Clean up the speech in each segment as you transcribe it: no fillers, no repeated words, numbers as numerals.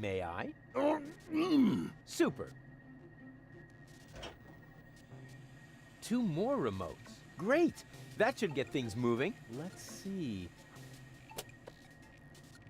May I? Super. 2 more remotes. Great! That should get things moving. Let's see.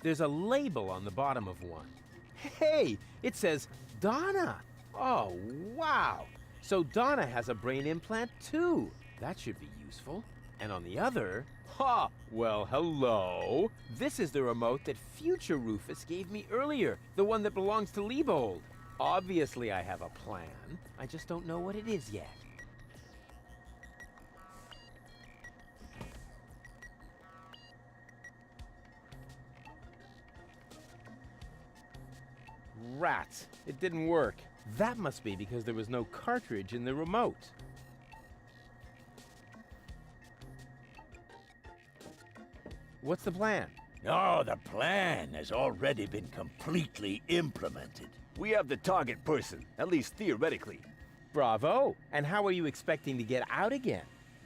There's a label on the bottom of one. Hey! It says Donna! Oh, wow! So Donna has a brain implant too. That should be useful. And on the other... Ha! Well, hello! This is the remote that future Rufus gave me earlier. The one that belongs to Liebold. Obviously I have a plan. I just don't know what it is yet. Rats! It didn't work. That must be because there was no cartridge in the remote. What's the plan? Oh, the plan has already been completely implemented. We have the target person, at least theoretically. Bravo! And how are you expecting to get out again?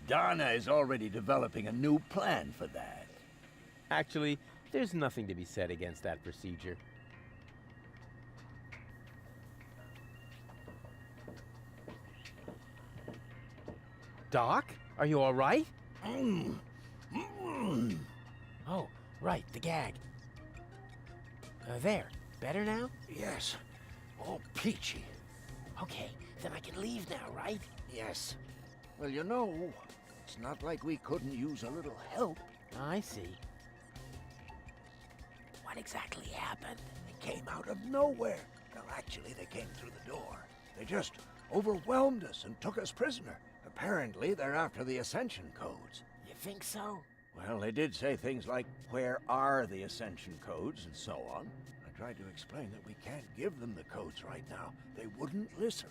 Donna is already developing a new plan for that. Actually, there's nothing to be said against that procedure. Doc? Are you all right? Oh, right, the gag. There. Better now? Yes. All peachy. Okay, then I can leave now, right? Yes. Well, you know, it's not like we couldn't use a little help. I see. What exactly happened? They came out of nowhere. Well, actually, they came through the door. They just overwhelmed us and took us prisoner. Apparently, they're after the Ascension codes. You think so? Well, they did say things like, where are the Ascension codes, and so on. I tried to explain that we can't give them the codes right now. They wouldn't listen.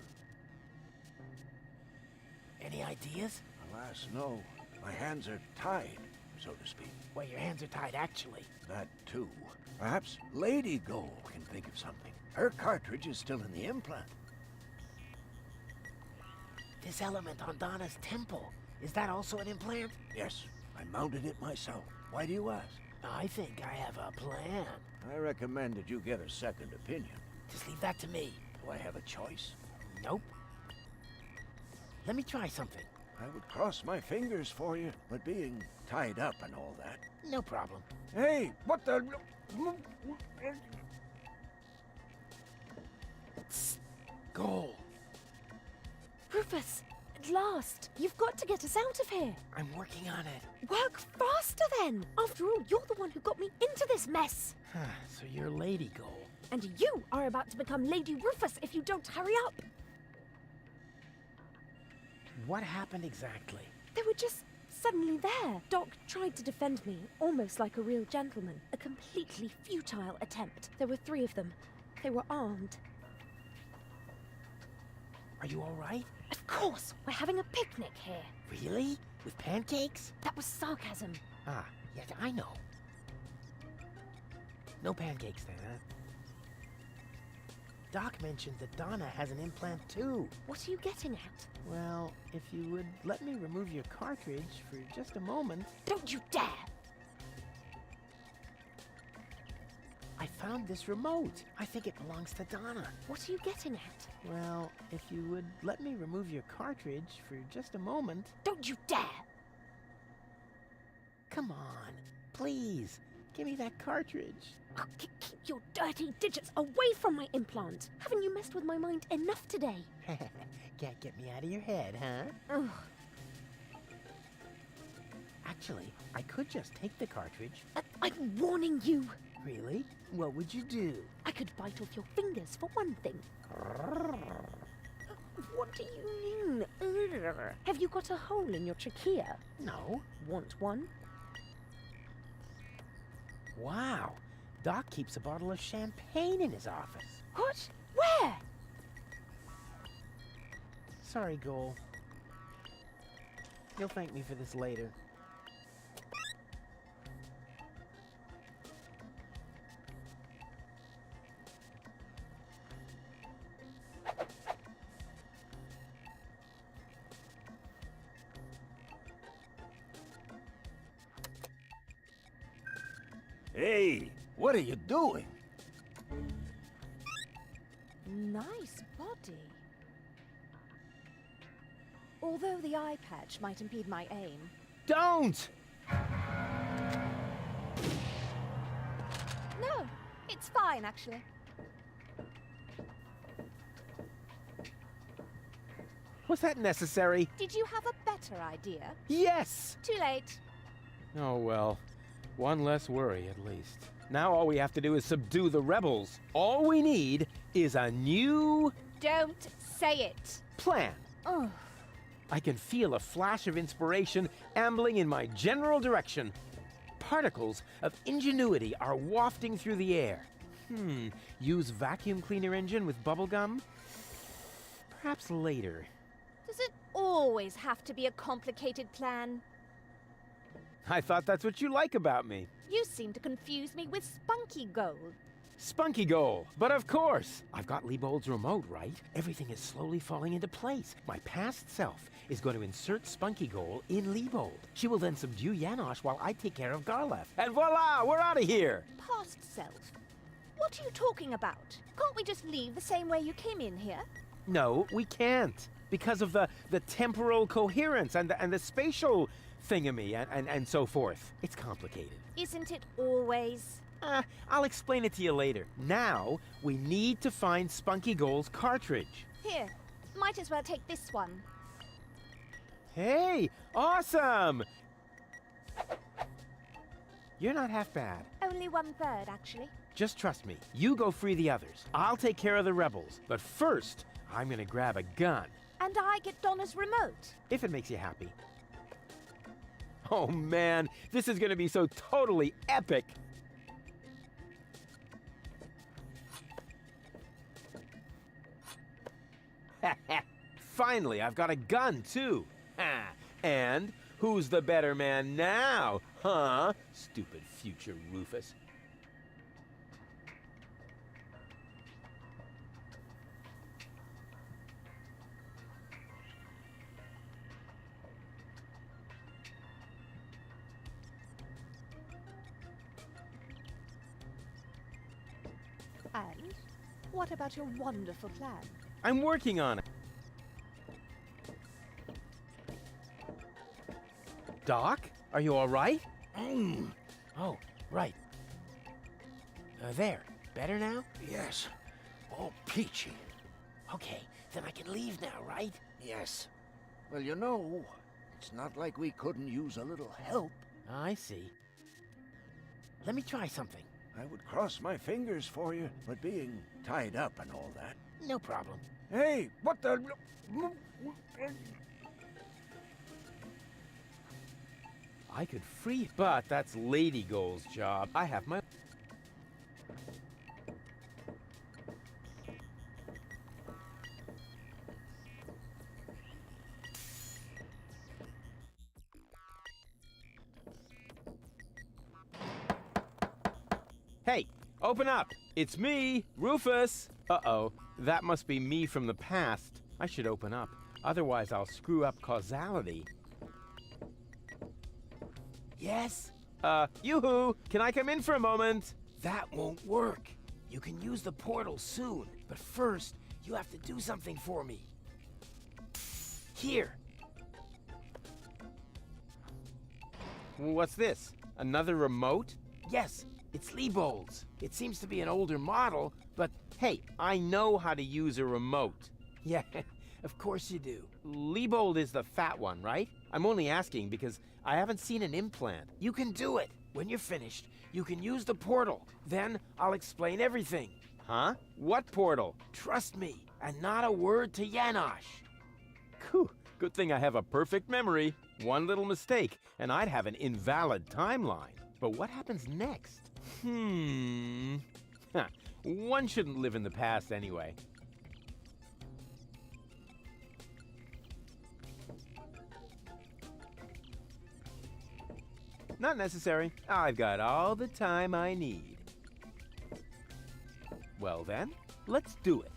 Any ideas? Alas, no. My hands are tied, so to speak. Well, your hands are tied, actually. That, too. Perhaps Lady Gold can think of something. Her cartridge is still in the implant. This element on Donna's temple, is that also an implant? Yes, I mounted it myself. Why do you ask? I think I have a plan. I recommend that you get a second opinion. Just leave that to me. Do I have a choice? Nope. Let me try something. I would cross my fingers for you, but being tied up and all that. No problem. Hey, what the... Goal. Rufus, at last! You've got to get us out of here! I'm working on it. Work faster then! After all, you're the one who got me into this mess! So you're Lady Goal. And you are about to become Lady Rufus if you don't hurry up! What happened exactly? They were just suddenly there. Doc tried to defend me, almost like a real gentleman. A completely futile attempt. There were 3 of them. They were armed. Are you all right? Of course! We're having a picnic here. Really? With pancakes? That was sarcasm. Ah, yes, I know. No pancakes then, huh? Doc mentioned that Donna has an implant too. What are you getting at? Well, if you would let me remove your cartridge for just a moment. Don't you dare! I found this remote. I think it belongs to Donna. What are you getting at? Well, if you would let me remove your cartridge for just a moment. Don't you dare! Come on, please. Give me that cartridge. Oh, keep your dirty digits away from my implant. Haven't you messed with my mind enough today? Can't get me out of your head, huh? Ugh. Actually, I could just take the cartridge. I'm warning you. Really? What would you do? I could bite off your fingers for one thing. What do you mean? Have you got a hole in your trachea? No. Want one? Wow. Doc keeps a bottle of champagne in his office. What? Where? Sorry, Goal. You'll thank me for this later. Hey, what are you doing? nice body. Although the eye patch might impede my aim. Don't! No, it's fine, actually. Was that necessary? Did you have a better idea? Yes! Too late. Oh well, one less worry at least. Now all we have to do is subdue the rebels. All we need is a new Don't say it. plan. Oh, I can feel a flash of inspiration ambling in my general direction. Particles of ingenuity are wafting through the air. Use vacuum cleaner engine with bubblegum? Perhaps later. does it always have to be a complicated plan? I thought that's what you like about me. You seem to confuse me with Spunky Gold. Spunky Goal. But of course, I've got Liebold's remote, right? Everything is slowly falling into place. My past self is going to insert Spunky Goal in Liebold. She will then subdue Janosch while I take care of Garlef. And voila, we're out of here! Past self? What are you talking about? Can't we just leave the same way you came in here? No, we can't. Because of the temporal coherence and the spatial thingamy and so forth. It's complicated. Isn't it always? I'll explain it to you later. Now, we need to find Spunky Goal's cartridge. Here, might as well take this one. Hey, awesome! You're not half bad. Only 1/3, actually. Just trust me. You go free the others. I'll take care of the rebels. But first, I'm gonna grab a gun. And I get Donna's remote. If it makes you happy. Oh man, this is gonna be so totally epic! Finally, I've got a gun too. Ha! And who's the better man now? Huh? Stupid future Rufus. And what about your wonderful plan? I'm working on it. Doc, are you all right? Oh, right. There. Better now? Yes. All peachy. Okay, then I can leave now, right? Yes. Well, you know, it's not like we couldn't use a little help. I see. Let me try something. I would cross my fingers for you, but being tied up and all that. No problem. Hey, what the... I could free, but that's Lady Goal's job. I have my... Hey, open up! It's me, Rufus! Uh-oh, that must be me from the past. I should open up, otherwise I'll screw up causality. Yes? Yoo-hoo! Can I come in for a moment? That won't work. You can use the portal soon, but first, you have to do something for me. Here. What's this? Another remote? Yes, it's Liebold's. It seems to be an older model, but hey, I know how to use a remote. Yeah, of course you do. Liebold is the fat one, right? I'm only asking because I haven't seen an implant. You can do it. When you're finished, you can use the portal. Then I'll explain everything. Huh? What portal? Trust me, and not a word to Janosch. Whew, good thing I have a perfect memory. One little mistake, and I'd have an invalid timeline. But what happens next? Huh. One shouldn't live in the past anyway. Not necessary. I've got all the time I need. Well then, let's do it.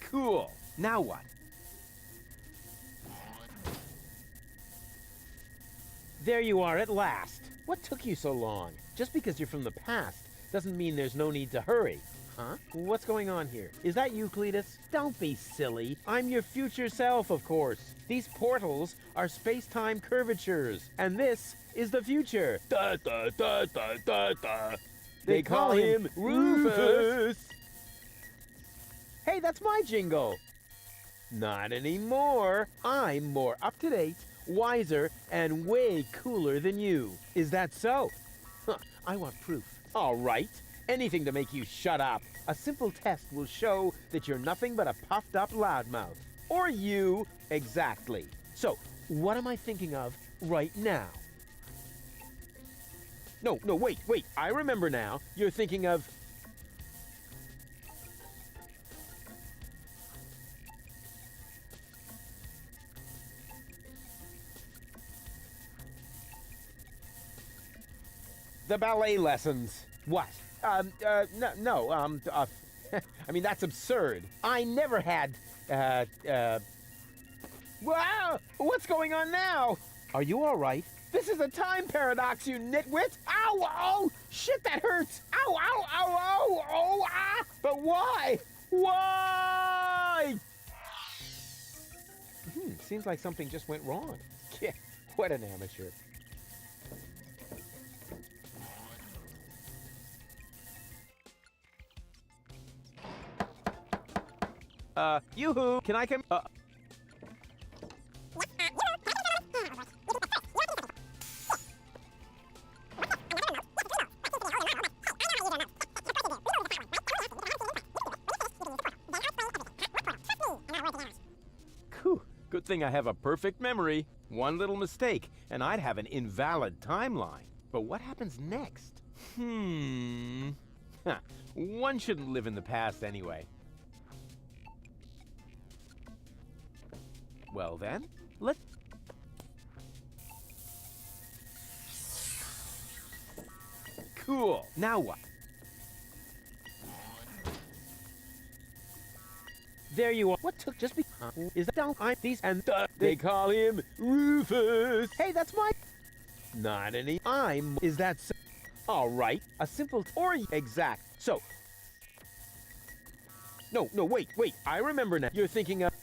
Cool. Now what? There you are at last. What took you so long? just because you're from the past doesn't mean there's no need to hurry. Huh? What's going on here? Is that you, Cletus? Don't be silly. I'm your future self, of course. These portals are space-time curvatures, and this is the future. Da da da da da da. They call him Rufus. Hey, that's my jingle. Not anymore. I'm more up-to-date, wiser, and way cooler than you. Is that so? Huh, I want proof. All right. Anything to make you shut up. A simple test will show that you're nothing but a puffed-up loudmouth. Or you, exactly. So, what am I thinking of right now? No, wait. I remember now. You're thinking of... the ballet lessons. What? No, I mean, that's absurd. I never had, wow! What's going on now? Are you all right? This is a time paradox, you nitwit! Ow! Oh! Shit, that hurts! Ow! Ow! Ow! Ow! Oh! Ah! But why? Why? Seems like something just went wrong. Yeah, what an amateur. Yoo-hoo! Can I come? Good thing I have a perfect memory. One little mistake, and I'd have an invalid timeline. But what happens next? One shouldn't live in the past anyway. Well then, let's... Cool. Now what? There you are. What took just be... Is that down? I'm these and they call him Rufus. Hey, that's my... Not any... I'm... Is that... All right. A simple... Or exact. So... No, wait. I remember now. You're thinking of...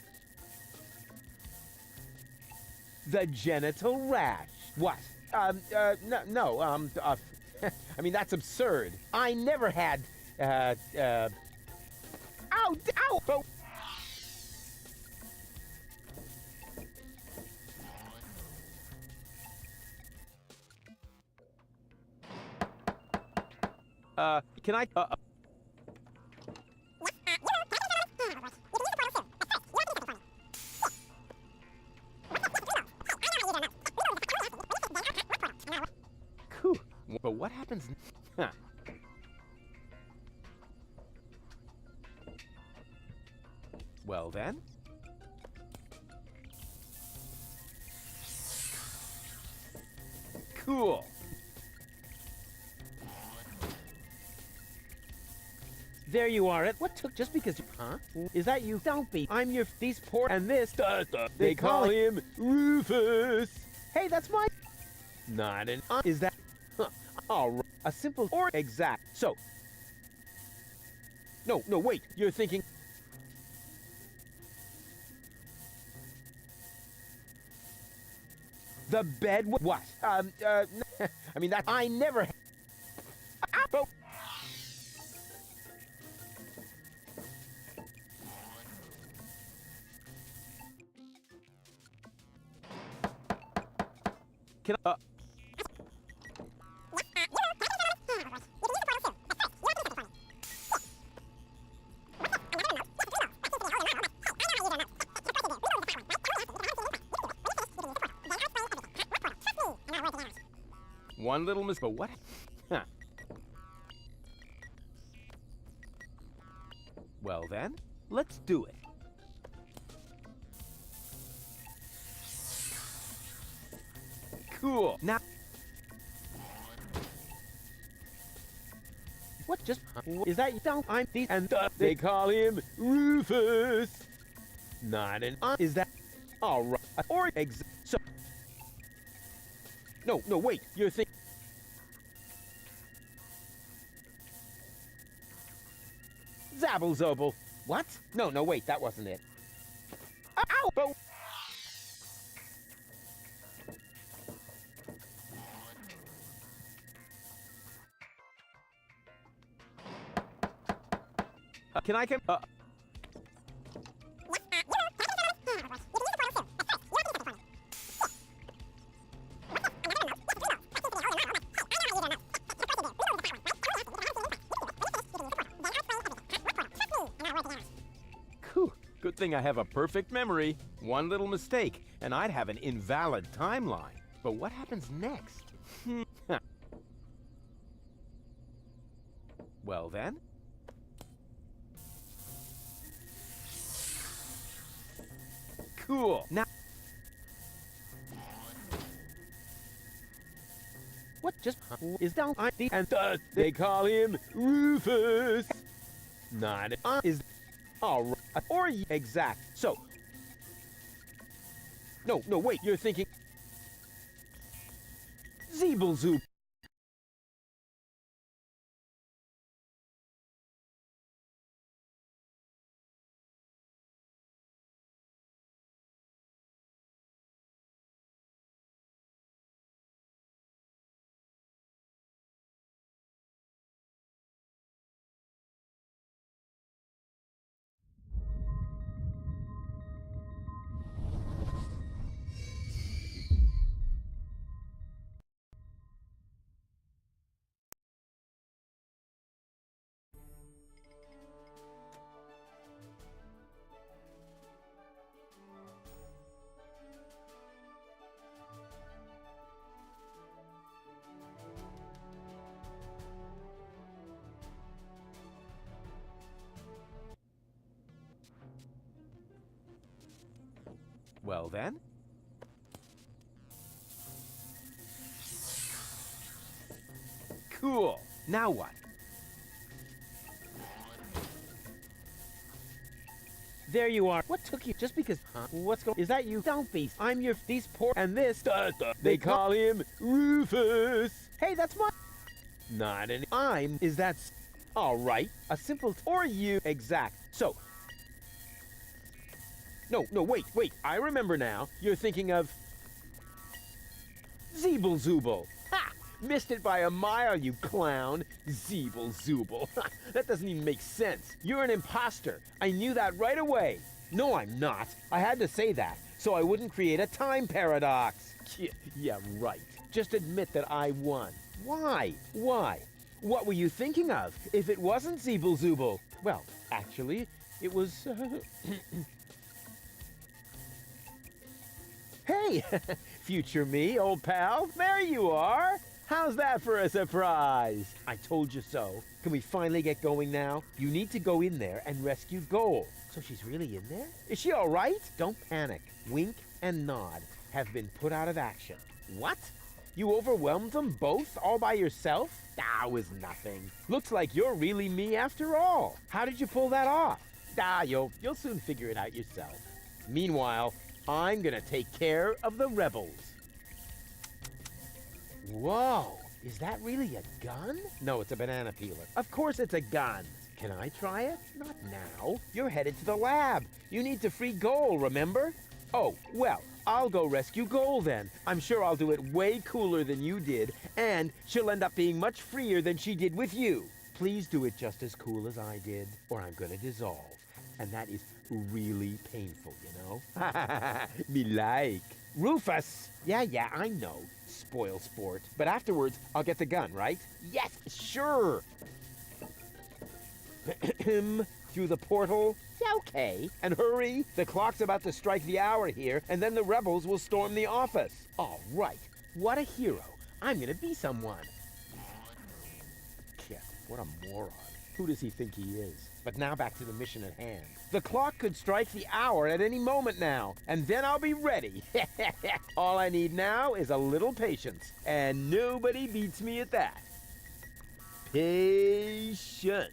The genital rash. What? No, I mean, that's absurd. I never had, Ow! Ow! Oh. Can I, But what happens... Huh. Well then... Cool. There you are. What took just because... Huh? Is that you? Don't be. I'm your... These poor... And this... They call him Rufus. Hey, that's my... Not an... Is that... Huh. All right. A simple... Or exact. So... No, wait. You're thinking... The bed... What? I mean, that... I never... Oh. Can I... One little mistake. But what? Huh. Well then, let's do it. Cool. Now... What just... Is that... Don't... I'm... These... And they call him Rufus. Not an... Is that... All right. Or... So... No, wait. You're thinking... Zabble-zobble. What? No, no, wait, that wasn't it. Ow! Oh. Can I come? Good thing I have a perfect memory. One little mistake, and I'd have an invalid timeline. But what happens next? Well then. Cool. Now. What just is down? And they call him Rufus. Not is. All right. Or exact. So. No, wait. You're thinking. Zeeble-zoob. Well then. Cool. Now what? There you are. What took you? Just because? Huh? What's going? Is that you? Don't be. I'm your. These poor and this. They call him Rufus. Hey, that's my. Not an. I'm. Is that? All right. A simple. Or you. Exact. So. No, wait. I remember now. You're thinking of... Zeeble-zooble. Ha! Missed it by a mile, you clown. Zeeble-zooble. That doesn't even make sense. You're an imposter. I knew that right away. No, I'm not. I had to say that, so I wouldn't create a time paradox. Yeah, right. Just admit that I won. Why? What were you thinking of if it wasn't Zeeble-zooble? Well, actually, it was... Hey, future me, old pal. There you are. How's that for a surprise? I told you so. Can we finally get going now? You need to go in there and rescue Goal. So she's really in there? Is she all right? Don't panic. Wink and Nod have been put out of action. What? You overwhelmed them both all by yourself? That was nothing. Looks like you're really me after all. How did you pull that off? You'll soon figure it out yourself. Meanwhile, I'm gonna take care of the rebels. Whoa, is that really a gun? No, it's a banana peeler. Of course it's a gun. Can I try it? Not now. You're headed to the lab. You need to free Goal, remember? Oh, well, I'll go rescue Goal then. I'm sure I'll do it way cooler than you did, and she'll end up being much freer than she did with you. Please do it just as cool as I did, or I'm gonna dissolve. And that is really painful, you know? Me like. Rufus! Yeah, I know. Spoil sport. But afterwards, I'll get the gun, right? Yes, sure! Through the portal? Yeah, okay. And hurry, the clock's about to strike the hour here, and then the rebels will storm the office. All right. What a hero. I'm gonna be someone. Yeah, what a moron. Who does he think he is? But now back to the mission at hand. The clock could strike the hour at any moment now, and then I'll be ready. All I need now is a little patience, and nobody beats me at that. Patience.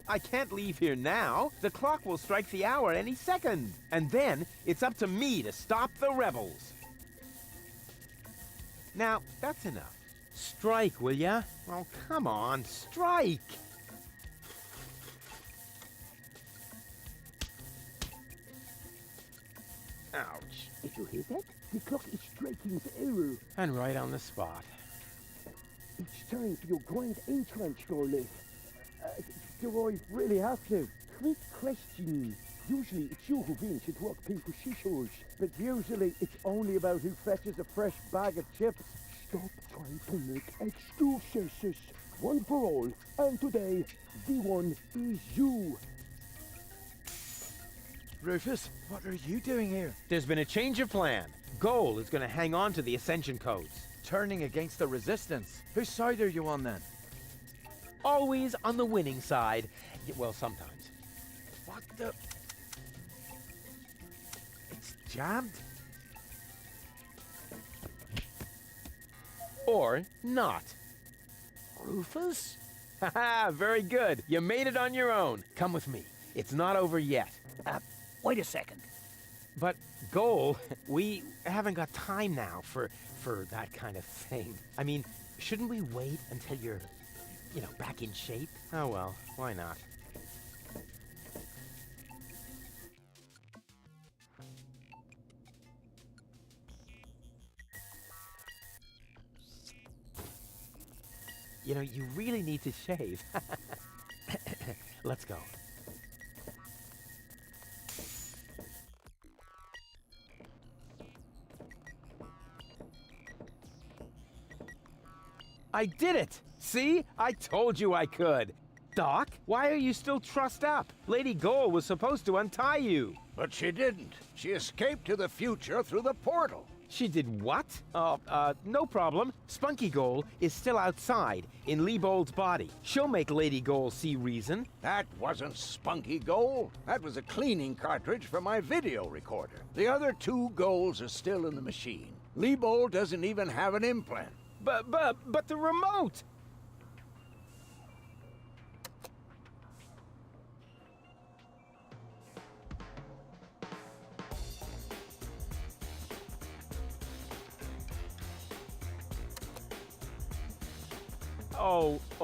I can't leave here now. The clock will strike the hour any second. And then it's up to me to stop the rebels. Now, that's enough. Strike, will ya? Oh, come on, strike! Ouch. If you hear that, the clock is striking the hour. And right on the spot. It's time for your grand entrance, Scarlet. Do I really have to? Quick question. Usually it's you who wins at rock, paper, scissors, but usually it's only about who fetches a fresh bag of chips. Stop trying to make excuses. One for all, and today, the one is you. Rufus, what are you doing here? There's been a change of plan. Goal is going to hang on to the Ascension codes. Turning against the Resistance. Whose side are you on then? Always on the winning side. Well, sometimes. What the... It's jammed? Or not. Rufus? Haha, very good. You made it on your own. Come with me. It's not over yet. Wait a second. But, Goal, we haven't got time now for that kind of thing. I mean, shouldn't we wait until you're, back in shape? Oh well, why not? You really need to shave. Let's go. I did it! See? I told you I could. Doc, why are you still trussed up? Lady Goal was supposed to untie you. But she didn't. She escaped to the future through the portal. She did what? No problem. Spunky Goal is still outside, in Leibold's body. She'll make Lady Goal see reason. That wasn't Spunky Goal. That was a cleaning cartridge for my video recorder. The other two goals are still in the machine. Leibold doesn't even have an implant. But the remote!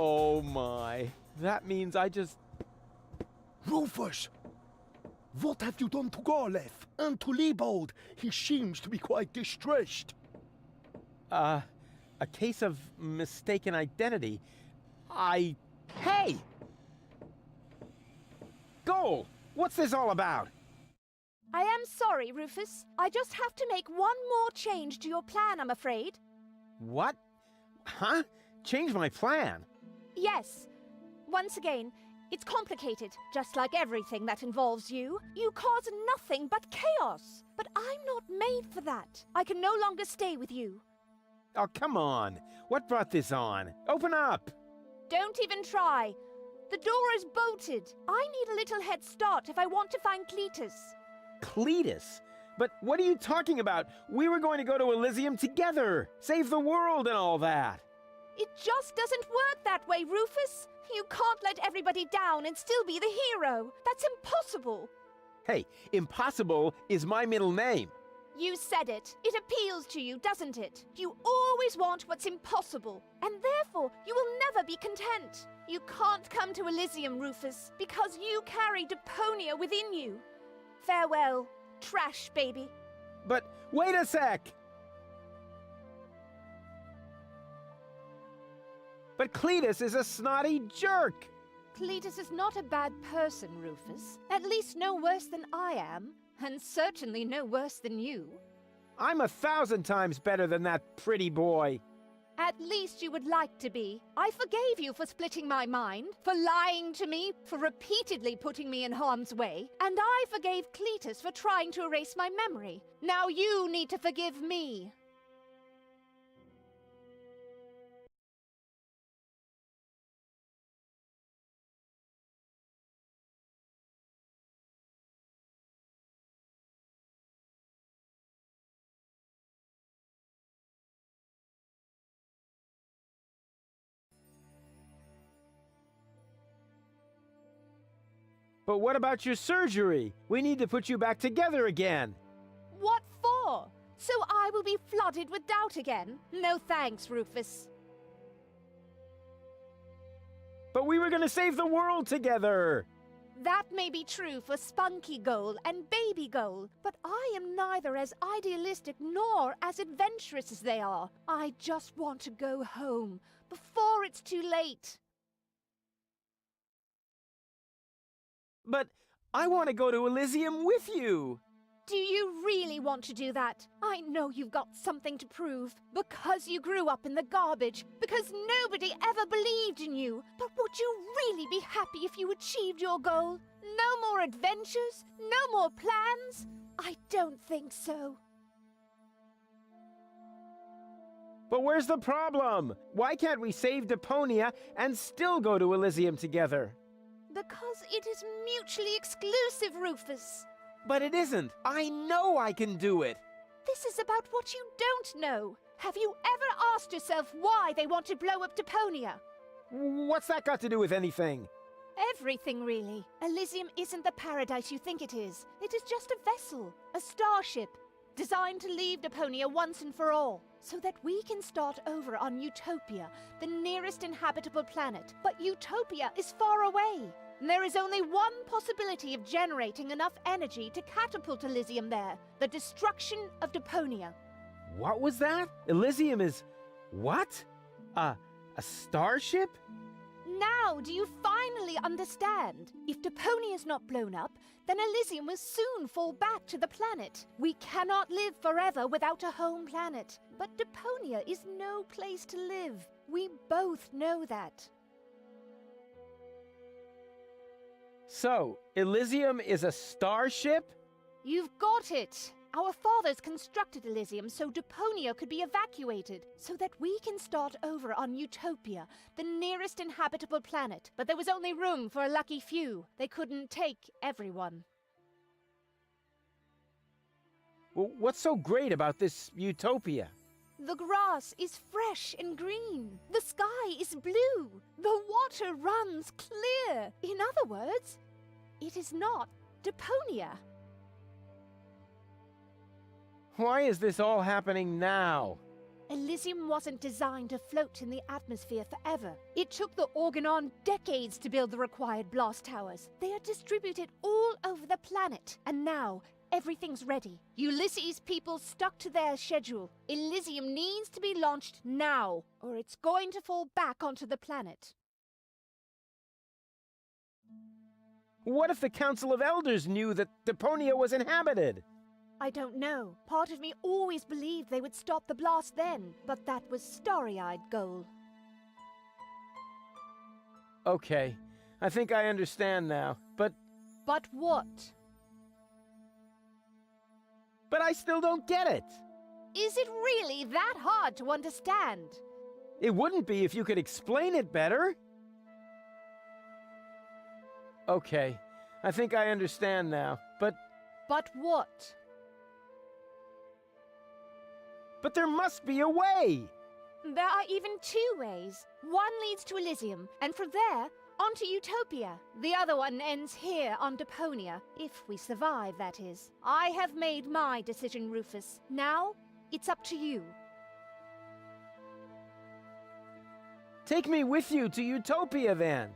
Oh my. That means I just... Rufus! What have you done to Garleth and to Leibold? He seems to be quite distressed. A case of mistaken identity. Hey! Goal! What's this all about? I am sorry, Rufus. I just have to make one more change to your plan, I'm afraid. What? Huh? Change my plan? Yes. Once again, it's complicated, just like everything that involves you. You cause nothing but chaos. But I'm not made for that. I can no longer stay with you. Oh, come on. What brought this on? Open up! Don't even try. The door is bolted. I need a little head start if I want to find Cletus. Cletus? But what are you talking about? We were going to go to Elysium together. Save the world and all that. It just doesn't work that way, Rufus. You can't let everybody down and still be the hero. That's impossible. Hey, impossible is my middle name. You said it. It appeals to you, doesn't it? You always want what's impossible, and therefore you will never be content. You can't come to Elysium, Rufus, because you carry Deponia within you. Farewell, trash baby. But wait a sec! But Cletus is a snotty jerk! Cletus is not a bad person, Rufus. At least no worse than I am, and certainly no worse than you. I'm 1,000 times better than that pretty boy. At least you would like to be. I forgave you for splitting my mind, for lying to me, for repeatedly putting me in harm's way, and I forgave Cletus for trying to erase my memory. Now you need to forgive me. But what about your surgery? We need to put you back together again. What for? So I will be flooded with doubt again? No thanks, Rufus. But we were going to save the world together. That may be true for Spunky Goal and Baby Goal, but I am neither as idealistic nor as adventurous as they are. I just want to go home before it's too late. But I want to go to Elysium with you. Do you really want to do that? I know you've got something to prove. Because you grew up in the garbage. Because nobody ever believed in you. But would you really be happy if you achieved your goal? No more adventures? No more plans? I don't think so. But where's the problem? Why can't we save Deponia and still go to Elysium together? Because it is mutually exclusive, Rufus. But it isn't. I know I can do it. This is about what you don't know. Have you ever asked yourself why they want to blow up Deponia? What's that got to do with anything? Everything, really. Elysium isn't the paradise you think it is. It is just a vessel, a starship, designed to leave Deponia once and for all, so that we can start over on Utopia, the nearest inhabitable planet. But Utopia is far away. There is only one possibility of generating enough energy to catapult Elysium there, the destruction of Deponia. What was that? Elysium is... what? A starship? Now, do you finally understand? If Deponia is not blown up, then Elysium will soon fall back to the planet. We cannot live forever without a home planet. But Deponia is no place to live. We both know that. So, Elysium is a starship? You've got it! Our fathers constructed Elysium so Deponia could be evacuated, so that we can start over on Utopia, the nearest inhabitable planet. But there was only room for a lucky few. They couldn't take everyone. Well, what's so great about this Utopia? The grass is fresh and green. The sky is blue. The water runs clear. In other words, it is not Deponia. Why is this all happening now? Elysium wasn't designed to float in the atmosphere forever. It took the Organon decades to build the required blast towers. They are distributed all over the planet, and now everything's ready. Ulysses' people stuck to their schedule. Elysium needs to be launched now, or it's going to fall back onto the planet. What if the Council of Elders knew that Deponia was inhabited? I don't know. Part of me always believed they would stop the blast then, but that was starry-eyed goal. Okay, I think I understand now, but what? But I still don't get it! Is it really that hard to understand? It wouldn't be if you could explain it better. Okay, I think I understand now, but what? But there must be a way! There are even two ways. One leads to Elysium, and from there, onto Utopia. The other one ends here on Deponia, if we survive, that is. I have made my decision, Rufus. Now, it's up to you. Take me with you to Utopia, then!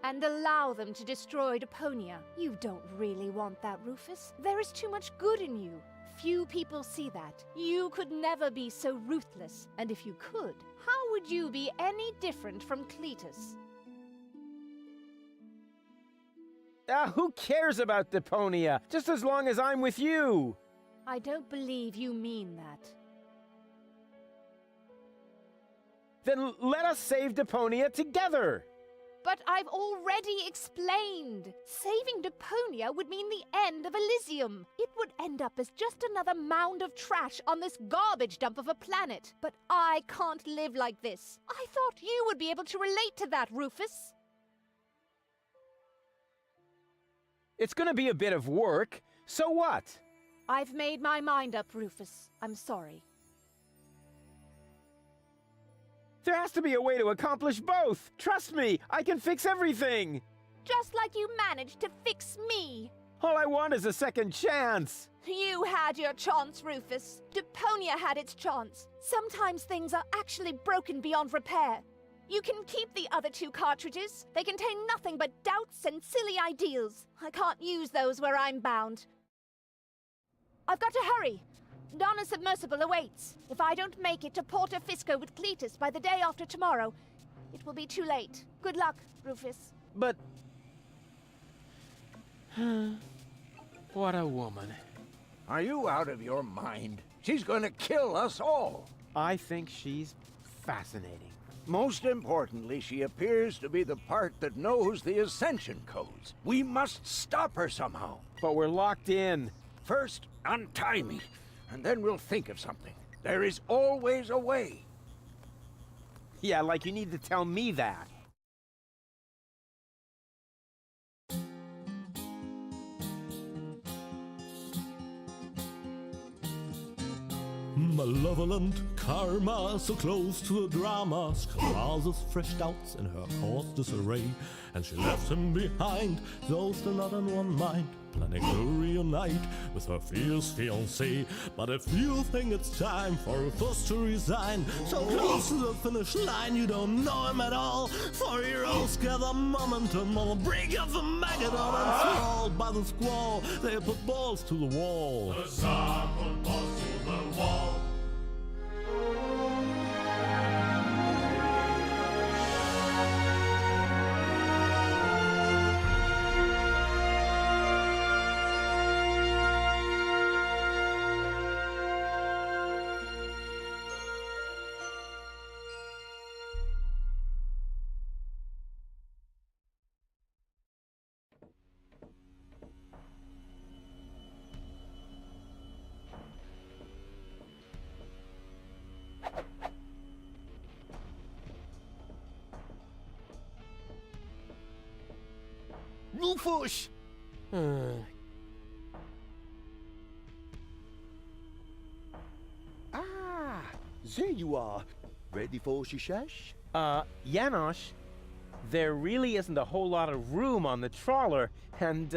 And allow them to destroy Deponia. You don't really want that, Rufus. There is too much good in you. Few people see that. You could never be so ruthless. And if you could, how would you be any different from Cletus? Who cares about Deponia? Just as long as I'm with you! I don't believe you mean that. Then let us save Deponia together! But I've already explained. Saving Deponia would mean the end of Elysium. It would end up as just another mound of trash on this garbage dump of a planet. But I can't live like this. I thought you would be able to relate to that, Rufus. It's gonna be a bit of work. So what? I've made my mind up, Rufus. I'm sorry. There has to be a way to accomplish both! Trust me, I can fix everything! Just like you managed to fix me. All I want is a second chance! You had your chance, Rufus. Deponia had its chance. Sometimes things are actually broken beyond repair. You can keep the other 2 cartridges. They contain nothing but doubts and silly ideals. I can't use those where I'm bound. I've got to hurry. Donna's submersible awaits. If I don't make it to Porto Fisco with Cletus by the day after tomorrow, it will be too late. Good luck, Rufus. But... what a woman. Are you out of your mind? She's going to kill us all. I think she's fascinating. Most importantly, she appears to be the part that knows the Ascension codes. We must stop her somehow. But we're locked in. First, untie me, and then we'll think of something. There is always a way. Yeah, like you need to tell me that. Malevolent karma, so close to a drama, causes fresh doubts in her course disarray, and she left him behind, though still not in one mind, planning to reunite with her fierce fiancé. But if you think it's time for Rufus to resign, so close to the finish line you don't know him at all, for heroes gather momentum on the brink of the Magadon, and thralled by the squall, they put balls to the wall. The Tsar put balls to the wall. Rufus! Ah, there you are. Ready for Shishash? Janosch, there really isn't a whole lot of room on the trawler, and,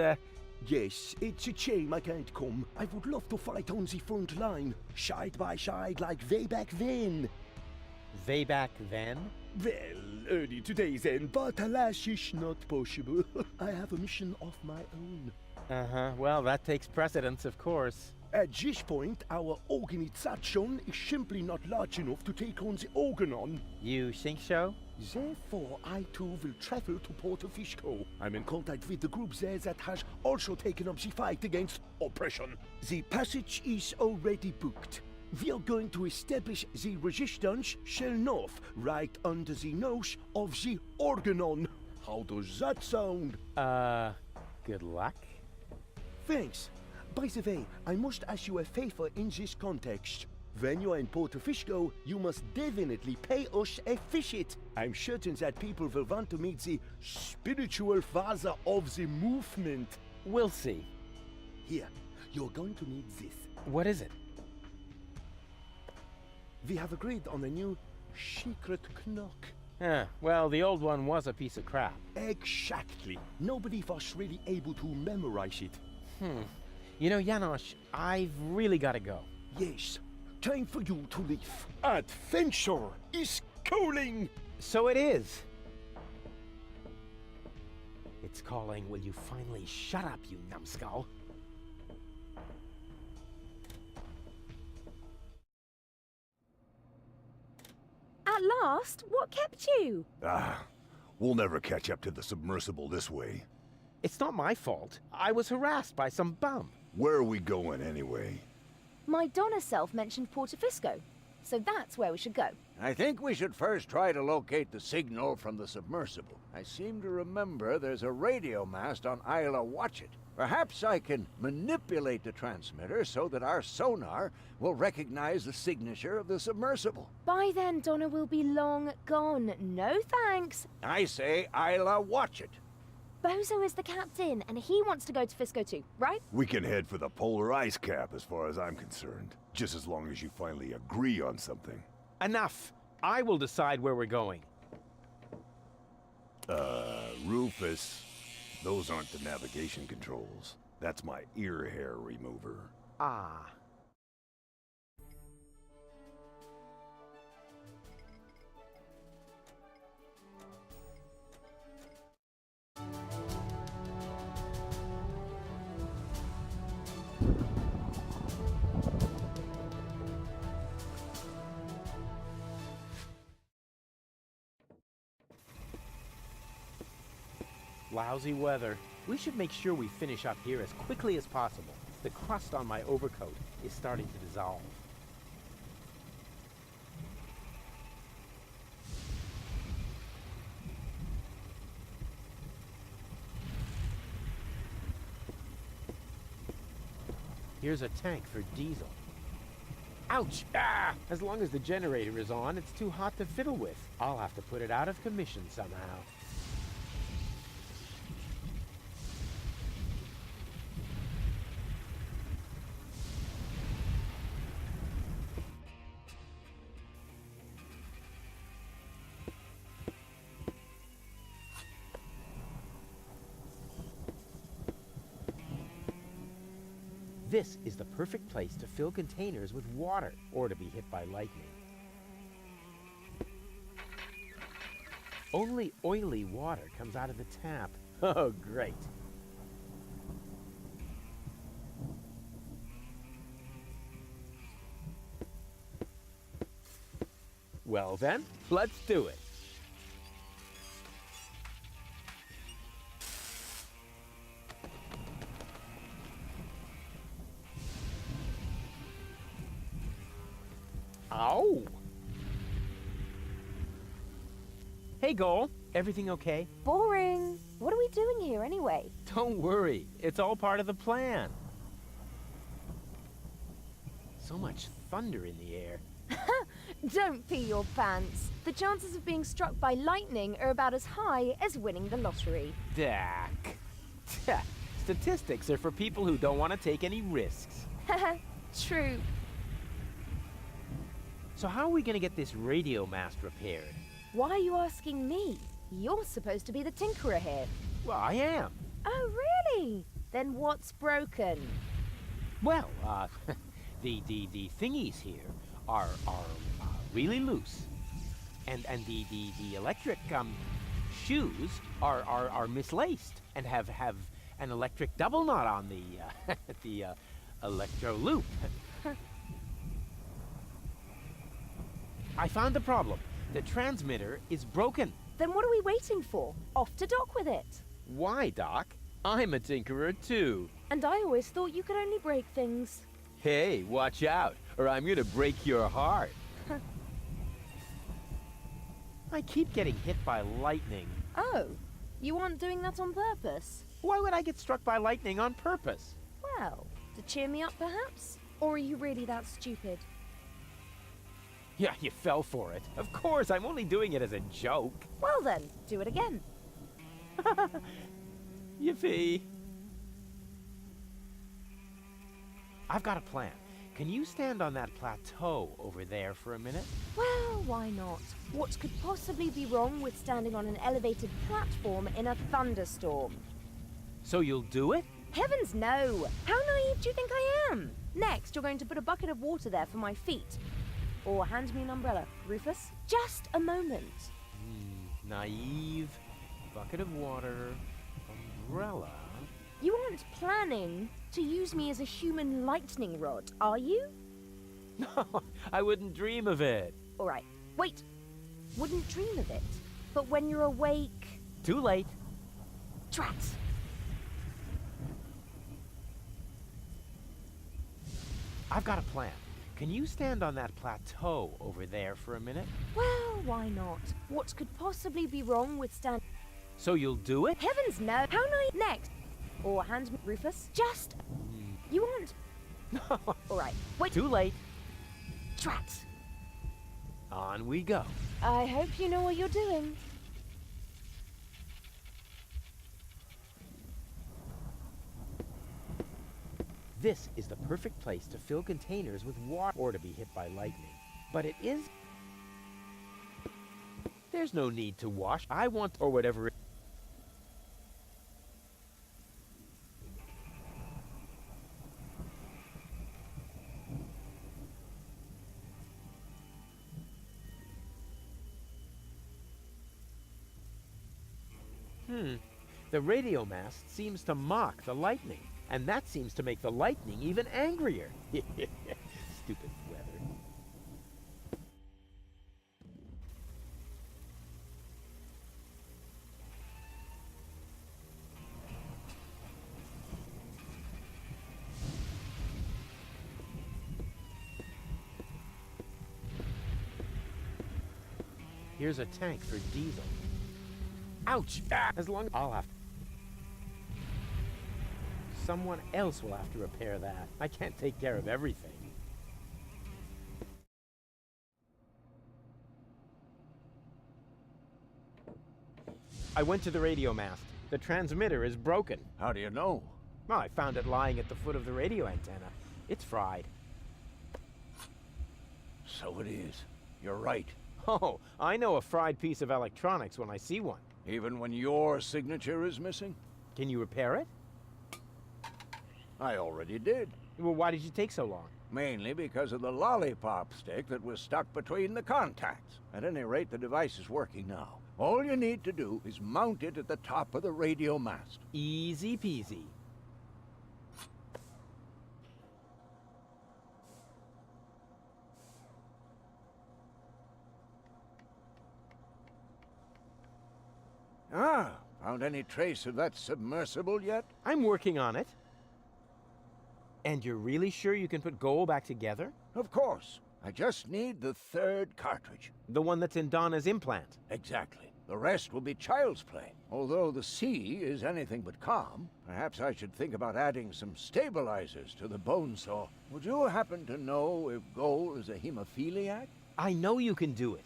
Yes, it's a shame I can't come. I would love to fight on the front line, side by side like way back then. way back then? Well, early today then, but alas, it's not possible. I have a mission of my own. Uh-huh, well, that takes precedence, of course. At this point, our organization is simply not large enough to take on the Organon. You think so? Therefore, I too will travel to Porto Fisco. I'm in contact with the group there that has also taken up the fight against oppression. The passage is already booked. We are going to establish the resistance shell north, right under the nose of the Organon. How does that sound? Good luck? Thanks. By the way, I must ask you a favor in this context. When you are in Porto Fisco, you must definitely pay us a visit. I'm certain that people will want to meet the spiritual father of the movement. We'll see. Here, you're going to need this. What is it? We have agreed on a new secret knock. Well, the old one was a piece of crap. Exactly. Nobody was really able to memorize it. You know, Janosch, I've really got to go. Yes, time for you to leave. Adventure is calling! So it is. It's calling, will you finally shut up, you numbskull? At last? What kept you? We'll never catch up to the submersible this way. It's not my fault. I was harassed by some bum. Where are we going anyway? My Donna self mentioned Porto Fisco, so that's where we should go. I think we should first try to locate the signal from the submersible. I seem to remember there's a radio mast on Isla Watchet. Perhaps I can manipulate the transmitter so that our sonar will recognize the signature of the submersible. By then, Donna will be long gone. No thanks. I say Isla Watchet. Bozo is the captain, and he wants to go to Fisco too, right? We can head for the polar ice cap as far as I'm concerned. Just as long as you finally agree on something. Enough! I will decide where we're going. Rufus, those aren't the navigation controls. That's my ear hair remover. Ah. lousy weather. We should make sure we finish up here as quickly as possible. The crust on my overcoat is starting to dissolve. Here's a tank for diesel. Ouch! Ah! As long as the generator is on, it's too hot to fiddle with. I'll have to put it out of commission somehow. This is the perfect place to fill containers with water or to be hit by lightning. Only oily water comes out of the tap. Oh, great. Well then, let's do it. Ow! Hey, Goal. Everything okay? Boring. What are we doing here anyway? Don't worry. It's all part of the plan. So much thunder in the air. Don't pee your pants. The chances of being struck by lightning are about as high as winning the lottery. Dak. Statistics are for people who don't want to take any risks. True. So how are we going to get this radio mast repaired? Why are you asking me? You're supposed to be the tinkerer here. Well, I am. Oh, really? Then what's broken? Well, the thingies here are really loose. And the electric shoes are mislaced and have an electric double knot on the the electro loop. I found the problem. The transmitter is broken. Then what are we waiting for? Off to dock with it. Why, Doc? I'm a tinkerer too. And I always thought you could only break things. Hey, watch out, or I'm gonna break your heart. I keep getting hit by lightning. Oh, you aren't doing that on purpose? Why would I get struck by lightning on purpose? Well, to cheer me up perhaps? Or are you really that stupid? Yeah, you fell for it. Of course, I'm only doing it as a joke. Well then, do it again. Yippee. I've got a plan. Can you stand on that plateau over there for a minute? Well, why not? What could possibly be wrong with standing on an elevated platform in a thunderstorm? So you'll do it? Heavens no! How naive do you think I am? Next, you're going to put a bucket of water there for my feet. Or hand me an umbrella, Rufus. Just a moment. Naive, bucket of water, umbrella. You aren't planning to use me as a human lightning rod, are you? No, I wouldn't dream of it. All right, wait. Wouldn't dream of it. But when you're awake... Too late. Drat! I've got a plan. Can you stand on that plateau over there for a minute? Well, why not? What could possibly be wrong with stand... So you'll do it? Heavens no! How naive... Next! Or hand me... Rufus? Just... You aren't... No. All right, wait. Too late. Drat! On we go. I hope you know what you're doing. This is the perfect place to fill containers with water or to be hit by lightning. But it is... There's no need to wash. I want... or whatever it... The radio mast seems to mock the lightning, and that seems to make the lightning even angrier. Stupid weather. Here's a tank for diesel. Ouch! Ah, as long as I'll have to. Someone else will have to repair that. I can't take care of everything. I went to the radio mast. The transmitter is broken. How do you know? Well, I found it lying at the foot of the radio antenna. It's fried. So it is. You're right. Oh, I know a fried piece of electronics when I see one. Even when your signature is missing? Can you repair it? I already did. Well, why did you take so long? Mainly because of the lollipop stick that was stuck between the contacts. At any rate, the device is working now. All you need to do is mount it at the top of the radio mast. Easy peasy. Ah, found any trace of that submersible yet? I'm working on it. And you're really sure you can put Goal back together? Of course. I just need the third cartridge. The one that's in Donna's implant. Exactly. The rest will be child's play. Although the sea is anything but calm, perhaps I should think about adding some stabilizers to the bone saw. Would you happen to know if Goal is a hemophiliac? I know you can do it.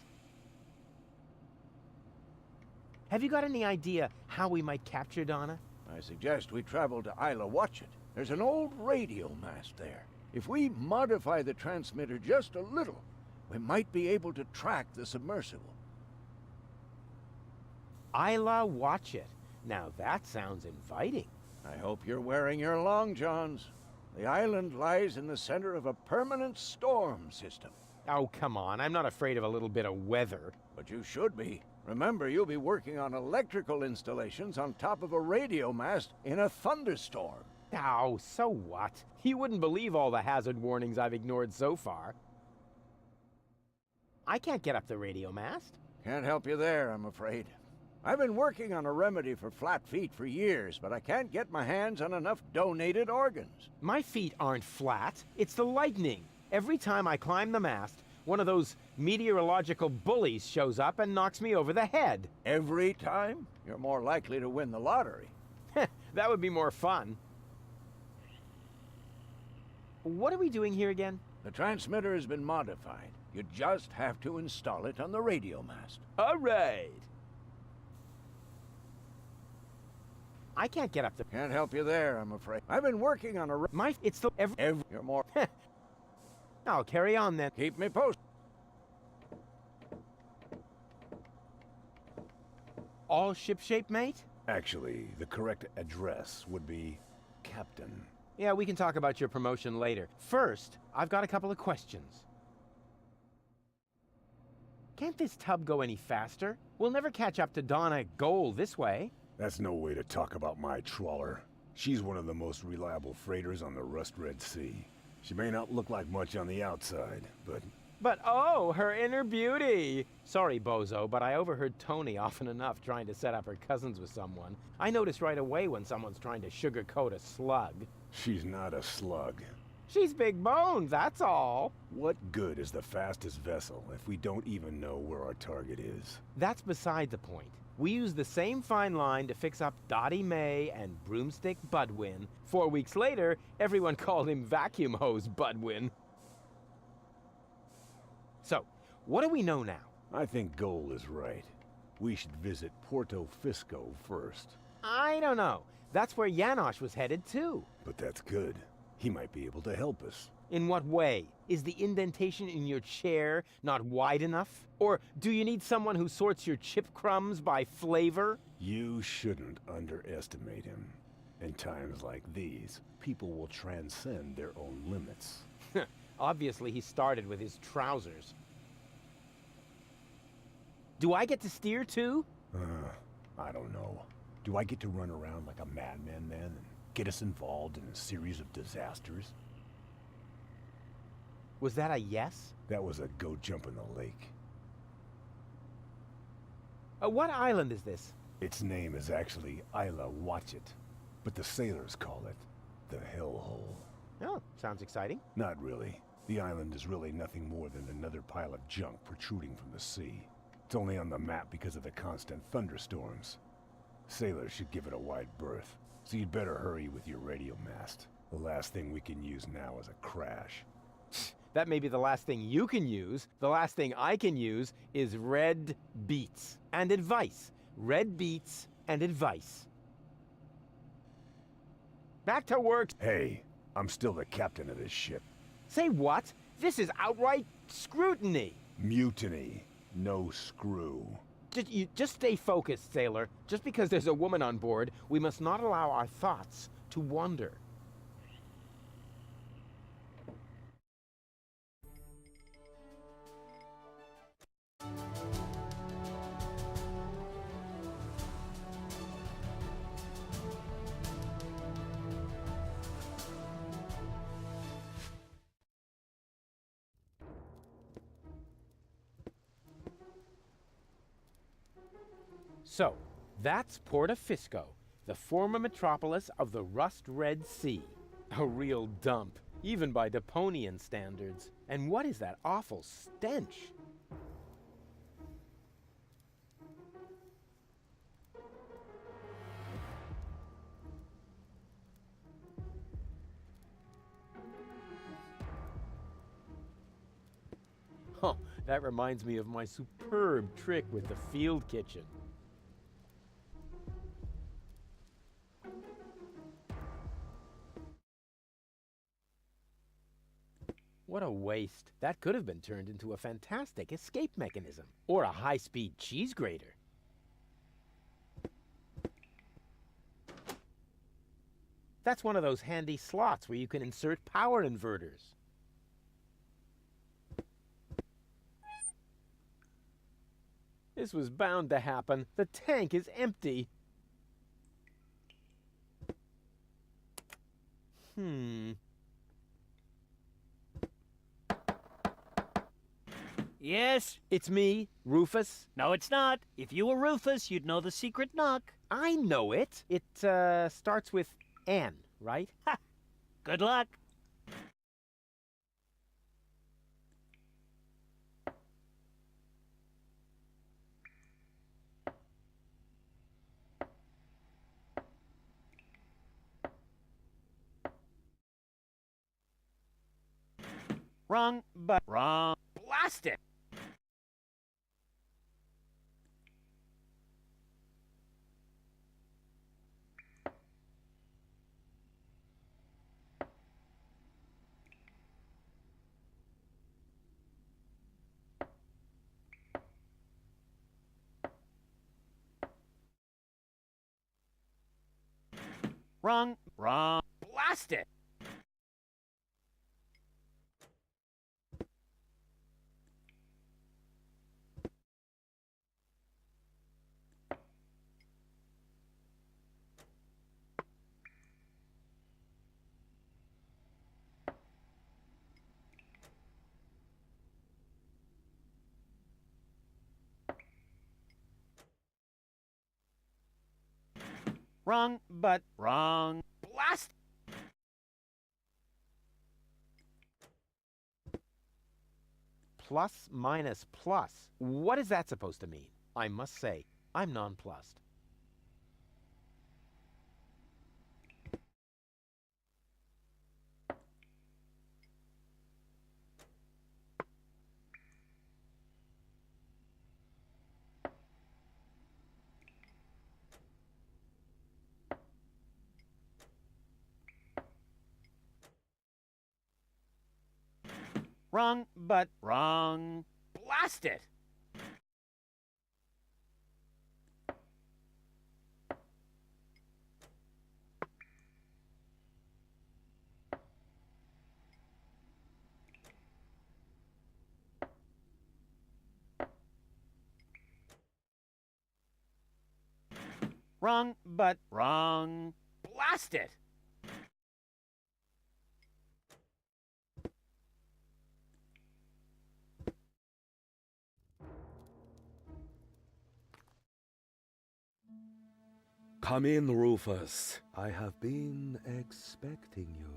Have you got any idea how we might capture Donna? I suggest we travel to Isla Watchet. There's an old radio mast there. If we modify the transmitter just a little, we might be able to track the submersible. Isla Watchet. Now that sounds inviting. I hope you're wearing your long johns. The island lies in the center of a permanent storm system. Oh, come on. I'm not afraid of a little bit of weather. But you should be. Remember, you'll be working on electrical installations on top of a radio mast in a thunderstorm. Oh, so what? You wouldn't believe all the hazard warnings I've ignored so far. I can't get up the radio mast. Can't help you there, I'm afraid. I've been working on a remedy for flat feet for years, but I can't get my hands on enough donated organs. My feet aren't flat. It's the lightning. Every time I climb the mast, one of those meteorological bullies shows up and knocks me over the head. Every time? You're more likely to win the lottery. That would be more fun. What are we doing here again? The transmitter has been modified. You just have to install it on the radio mast. All right. I can't get up the... Can't help you there, I'm afraid. I've been working on a... It's the... You're more... I'll carry on then. Keep me posted. All shipshape, mate? Actually, the correct address would be Captain. Yeah, we can talk about your promotion later. First, I've got a couple of questions. Can't this tub go any faster? We'll never catch up to Donna Goal this way. That's no way to talk about my trawler. She's one of the most reliable freighters on the Rust-Red Sea. She may not look like much on the outside, but... But oh, her inner beauty! Sorry, Bozo, but I overheard Tony often enough trying to set up her cousins with someone. I notice right away when someone's trying to sugarcoat a slug. she's not a slug. She's big boned, that's all. What good is the fastest vessel if we don't even know where our target is? That's beside the point. We used the same fine line to fix up Dottie May and Broomstick Budwin. 4 weeks later, everyone called him Vacuum Hose Budwin. So, what do we know now? I think Goal is right. We should visit Porto Fisco first. I don't know. That's where Janosch was headed too. But that's good. He might be able to help us. In what way? Is the indentation in your chair not wide enough? Or do you need someone who sorts your chip crumbs by flavor? You shouldn't underestimate him. In times like these, people will transcend their own limits. Obviously, he started with his trousers. Do I get to steer too? I don't know. Do I get to run around like a madman then and get us involved in a series of disasters? Was that a yes? That was a go jump in the lake. What island is this? Its name is actually Isla Watchet, but the sailors call it the Hellhole. Oh, sounds exciting. Not really. The island is really nothing more than another pile of junk protruding from the sea. It's only on the map because of the constant thunderstorms. Sailors should give it a wide berth, so you'd better hurry with your radio mast. The last thing we can use now is a crash. That may be the last thing you can use. The last thing I can use is red beets and advice. Red beets and advice. Back to work. Hey, I'm still the captain of this ship. Say what? This is outright scrutiny. Mutiny. No screw. Just stay focused, sailor. Just because there's a woman on board, we must not allow our thoughts to wander. So, that's Portofisco, the former metropolis of the Rust-Red Sea. A real dump, even by Deponian standards. And what is that awful stench? Huh, that reminds me of my superb trick with the field kitchen. What a waste. That could have been turned into a fantastic escape mechanism. Or a high-speed cheese grater. That's one of those handy slots where you can insert power inverters. This was bound to happen. The tank is empty. Yes? It's me, Rufus. No, it's not. If you were Rufus, you'd know the secret knock. I know it. It, starts with N, right? Ha! Good luck. Wrong, but wrong. Blast it! Wrong, wrong. Blast it! Wrong, but wrong. Blast! Plus minus plus. What is that supposed to mean? I must say, I'm nonplussed. Wrong, but wrong. Blast it! Wrong, but wrong. Blast it! Come in, Rufus. I have been expecting you.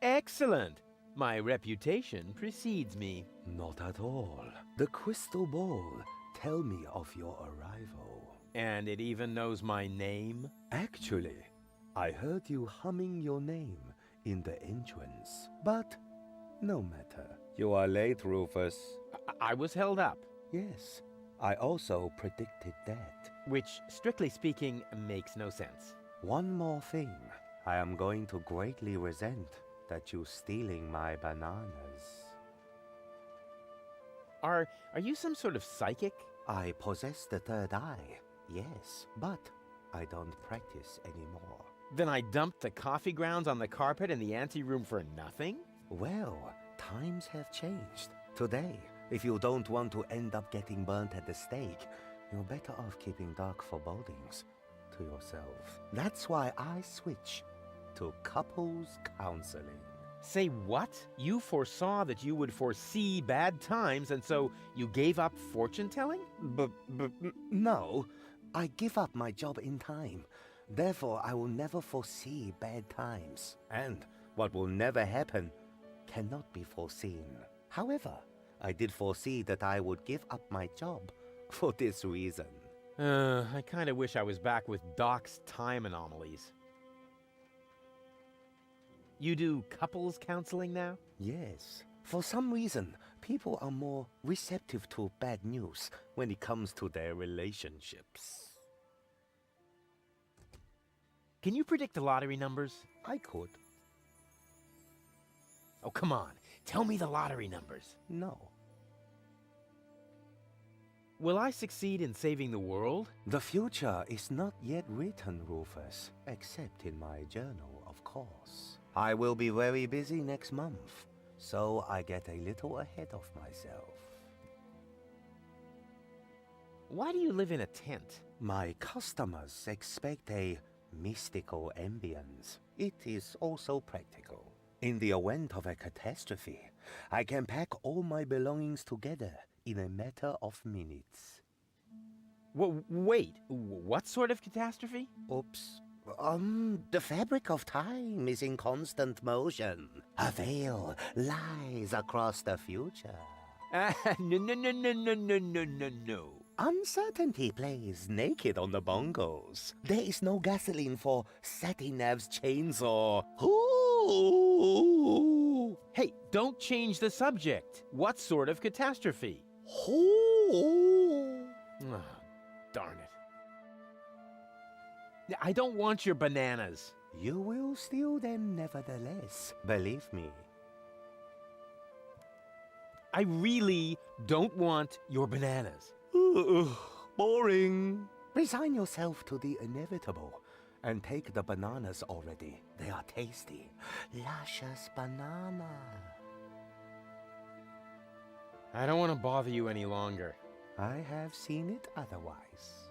Excellent! My reputation precedes me. Not at all. The crystal ball tell me of your arrival. And it even knows my name? Actually, I heard you humming your name in the entrance. But no matter. You are late, Rufus. I was held up. Yes, I also predicted that. Which, strictly speaking, makes no sense. One more thing. I am going to greatly resent that you stealing my bananas. Are you some sort of psychic? I possess the third eye, yes, but I don't practice anymore. Then I dumped the coffee grounds on the carpet in the anteroom for nothing? Well, times have changed. Today, if you don't want to end up getting burnt at the stake, you're better off keeping dark forebodings to yourself. That's why I switch to couples counseling. Say what? You foresaw that you would foresee bad times, and so you gave up fortune-telling? No, I give up my job in time. Therefore, I will never foresee bad times. And what will never happen cannot be foreseen. However, I did foresee that I would give up my job for this reason. I kinda wish I was back with Doc's time anomalies. You do couples counseling now? Yes. For some reason, people are more receptive to bad news when it comes to their relationships. Can you predict the lottery numbers? I could. Oh, come on. Tell me the lottery numbers. No. Will I succeed in saving the world? The future is not yet written, Rufus, except in my journal, of course. I will be very busy next month, so I get a little ahead of myself. Why do you live in a tent? My customers expect a mystical ambience. It is also practical. In the event of a catastrophe, I can pack all my belongings together in a matter of minutes. Wait, what sort of catastrophe? Oops. The fabric of time is in constant motion. A veil lies across the future. No. Uncertainty plays naked on the bongos. There is no gasoline for Satinav's chainsaw. Ooh. Hey, don't change the subject. What sort of catastrophe? Ooh. Oh, darn it. I don't want your bananas. You will steal them nevertheless, believe me. I really don't want your bananas. Boring. Resign yourself to the inevitable and take the bananas already. They are tasty. Luscious banana. I don't want to bother you any longer. I have seen it otherwise.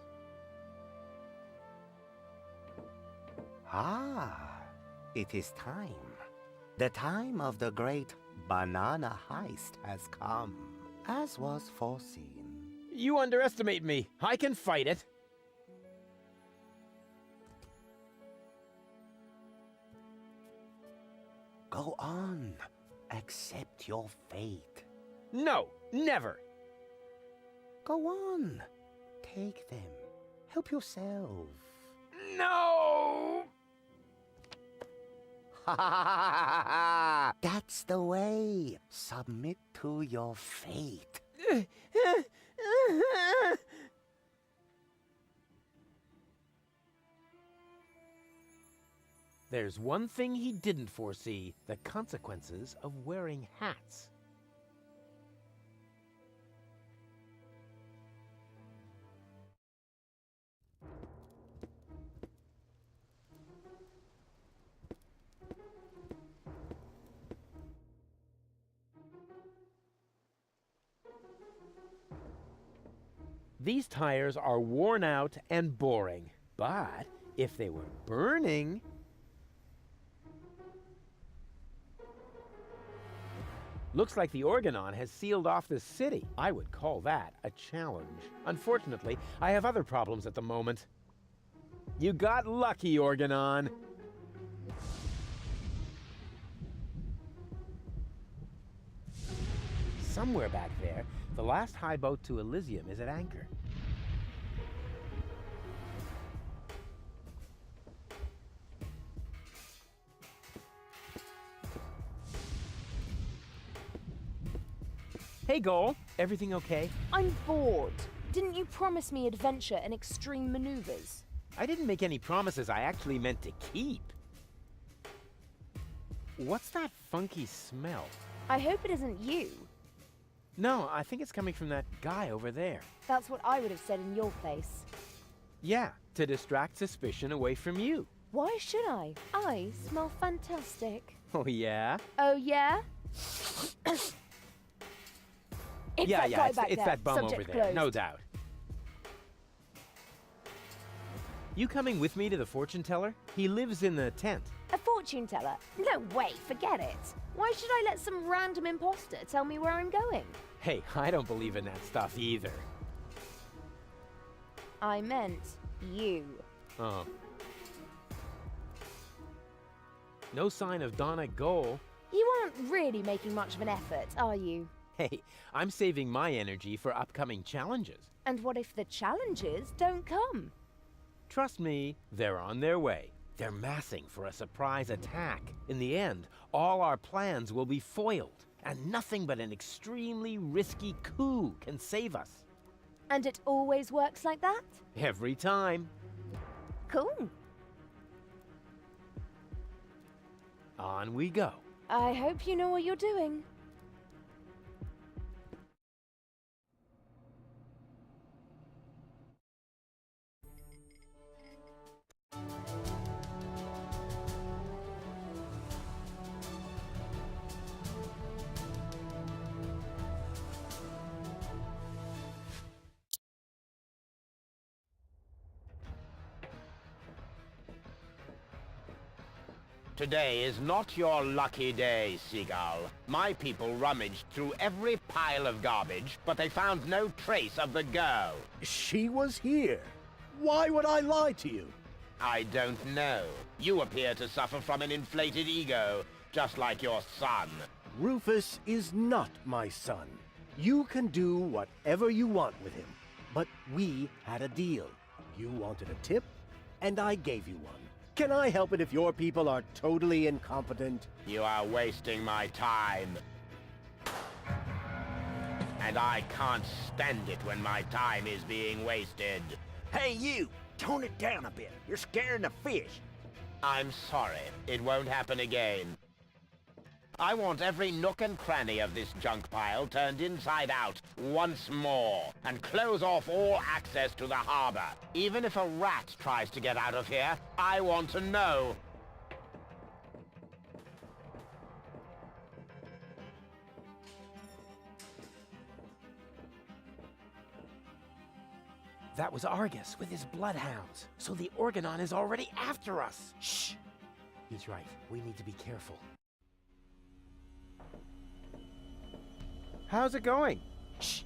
Ah, it is time. The time of the great banana heist has come, as was foreseen. You underestimate me. I can fight it. Go on. Accept your fate. No, never. Go on. Take them. Help yourself. No! That's the way. Submit to your fate. There's one thing he didn't foresee, the consequences of wearing hats. These tires are worn out and boring, but if they were burning... Looks like the Organon has sealed off the city. I would call that a challenge. Unfortunately, I have other problems at the moment. You got lucky, Organon. Somewhere back there, The last high boat to Elysium is at anchor. Hey, Goal. Everything okay? I'm bored. Didn't you promise me adventure and extreme maneuvers? I didn't make any promises I actually meant to keep. What's that funky smell? I hope it isn't you. No, I think it's coming from that guy over there. That's what I would have said in your place. Yeah, to distract suspicion away from you. Why should I? I smell fantastic. Oh, yeah? Oh, yeah? It's yeah, that yeah, guy it's, back it's there. that bum Subject over there, closed. no doubt. You coming with me to the fortune teller? He lives in the tent. A fortune teller? No way, forget it. Why should I let some random imposter tell me where I'm going? Hey, I don't believe in that stuff either. I meant you. Oh. No sign of Donna Goal. You aren't really making much of an effort, are you? Hey, I'm saving my energy for upcoming challenges. And what if the challenges don't come? Trust me, they're on their way. They're massing for a surprise attack. In the end, all our plans will be foiled, and nothing but an extremely risky coup can save us. And it always works like that? Every time. Cool. On we go. I hope you know what you're doing. Today is not your lucky day, Seagull. My people rummaged through every pile of garbage, but they found no trace of the girl. She was here. Why would I lie to you? I don't know. You appear to suffer from an inflated ego, just like your son. Rufus is not my son. You can do whatever you want with him. But we had a deal. You wanted a tip, and I gave you one. Can I help it if your people are totally incompetent? You are wasting my time. And I can't stand it when my time is being wasted. Hey, you! Tone it down a bit. You're scaring the fish. I'm sorry. It won't happen again. I want every nook and cranny of this junk pile turned inside out once more, and close off all access to the harbor. Even if a rat tries to get out of here, I want to know. That was Argus with his bloodhounds. So the Organon is already after us. Shh! He's right. We need to be careful. How's it going? Shh!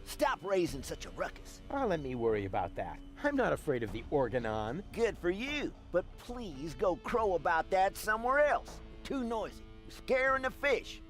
Stop raising such a ruckus. Oh, let me worry about that. I'm not afraid of the Organon. Good for you, but please go crow about that somewhere else. You're too noisy. You're scaring the fish.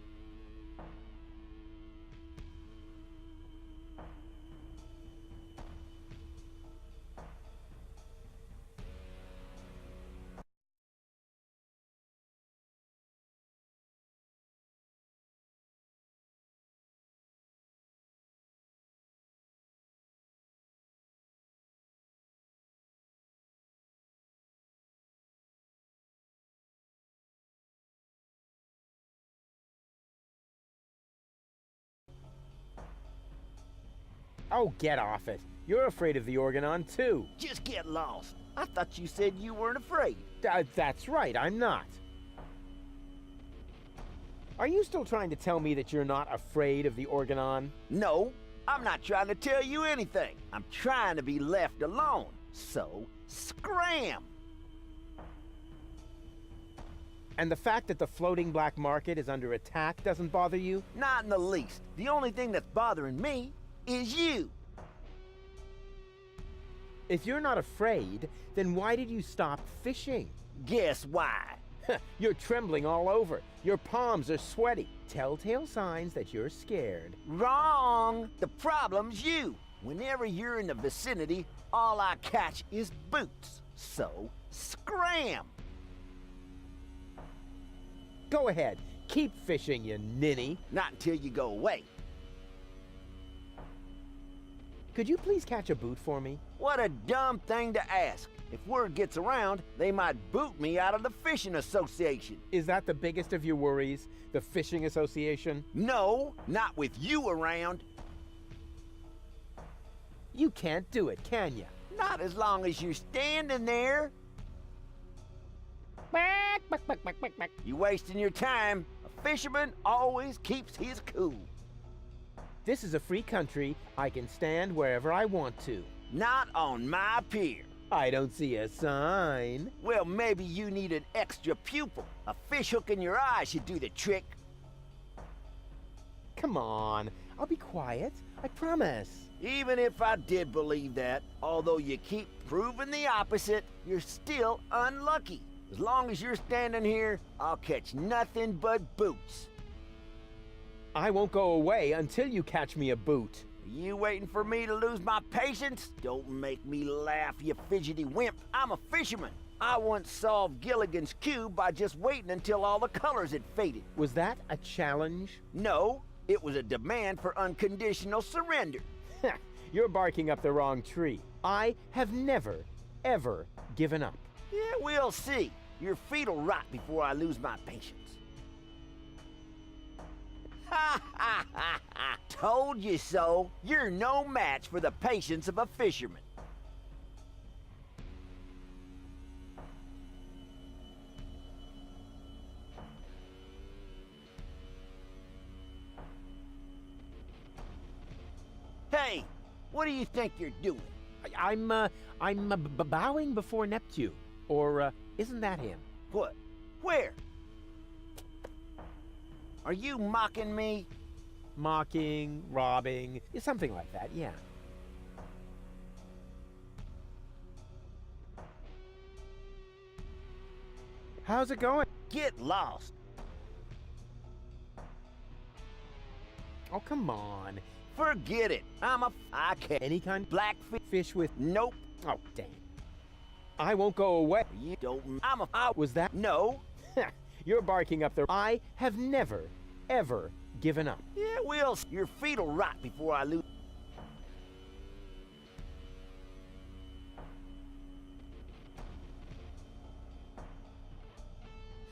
Oh, get off it. You're afraid of the Organon, too. Just get lost. I thought you said you weren't afraid. That's right, I'm not. Are you still trying to tell me that you're not afraid of the Organon? No, I'm not trying to tell you anything. I'm trying to be left alone. So, scram! And the fact that the floating black market is under attack doesn't bother you? Not in the least. The only thing that's bothering me is you. If you're not afraid, then why did you stop fishing? Guess why? You're trembling all over. Your palms are sweaty. Telltale signs that you're scared. Wrong! The problem's you. Whenever you're in the vicinity, all I catch is boots. So, scram! Go ahead. Keep fishing, you ninny. Not until you go away. Could you please catch a boot for me? What a dumb thing to ask. If word gets around, they might boot me out of the fishing association. Is that the biggest of your worries? The fishing association? No, not with you around. You can't do it, can you? Not as long as you're standing there. You wasting your time. A fisherman always keeps his cool. This is a free country. I can stand wherever I want to. Not on my pier. I don't see a sign. Well, maybe you need an extra pupil. A fish hook in your eye should do the trick. Come on. I'll be quiet. I promise. Even if I did believe that, although you keep proving the opposite, you're still unlucky. As long as you're standing here, I'll catch nothing but boots. I won't go away until you catch me a boot. Are you waiting for me to lose my patience? Don't make me laugh, you fidgety wimp. I'm a fisherman. I once solved Gilligan's Cube by just waiting until all the colors had faded. Was that a challenge? No, it was a demand for unconditional surrender. You're barking up the wrong tree. I have never, ever given up. Yeah, we'll see. Your feet'll rot before I lose my patience. Ha ha ha ha! Told you so. You're no match for the patience of a fisherman. Hey, what do you think you're doing? I'm bowing before Neptune. Or, isn't that him? What? Where? Are you mocking me? Mocking, robbing, something like that, yeah. How's it going? Get lost. Oh, come on. Forget it. I can't. Any kind? Blackfish? Fish with... Nope. Oh, dang. I won't go away. You don't... Was that... No. You're barking up the... I have never, ever given up. Yeah, well, your feet'll rot before I lose...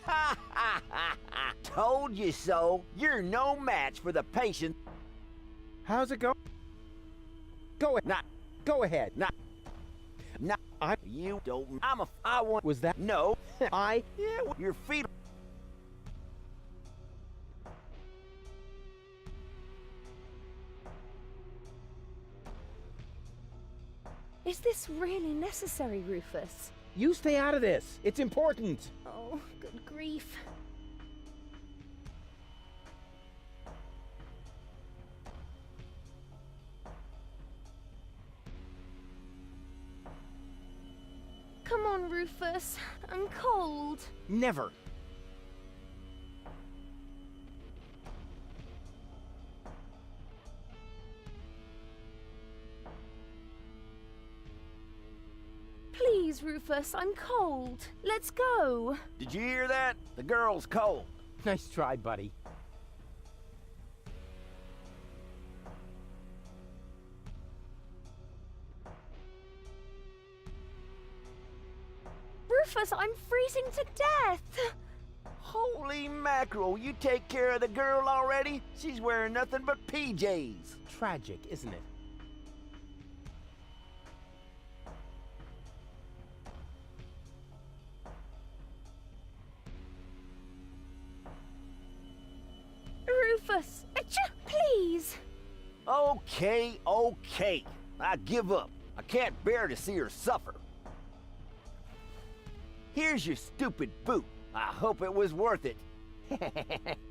Ha ha ha ha! Told you so. You're no match for the patient. How's it go? Go ahead. Not. Go ahead. Not. You don't... I want... Was that... No. I... Yeah, your feet... Is this really necessary, Rufus? You stay out of this. It's important. Oh, good grief. Come on, Rufus. I'm cold. Never. Please, Rufus, I'm cold. Let's go. Did you hear that? The girl's cold. Nice try, buddy. Rufus, I'm freezing to death. Holy mackerel, you take care of the girl already? She's wearing nothing but PJs. Tragic, isn't it? Rufus, please. Okay, okay. I give up. I can't bear to see her suffer. Here's your stupid boot. I hope it was worth it.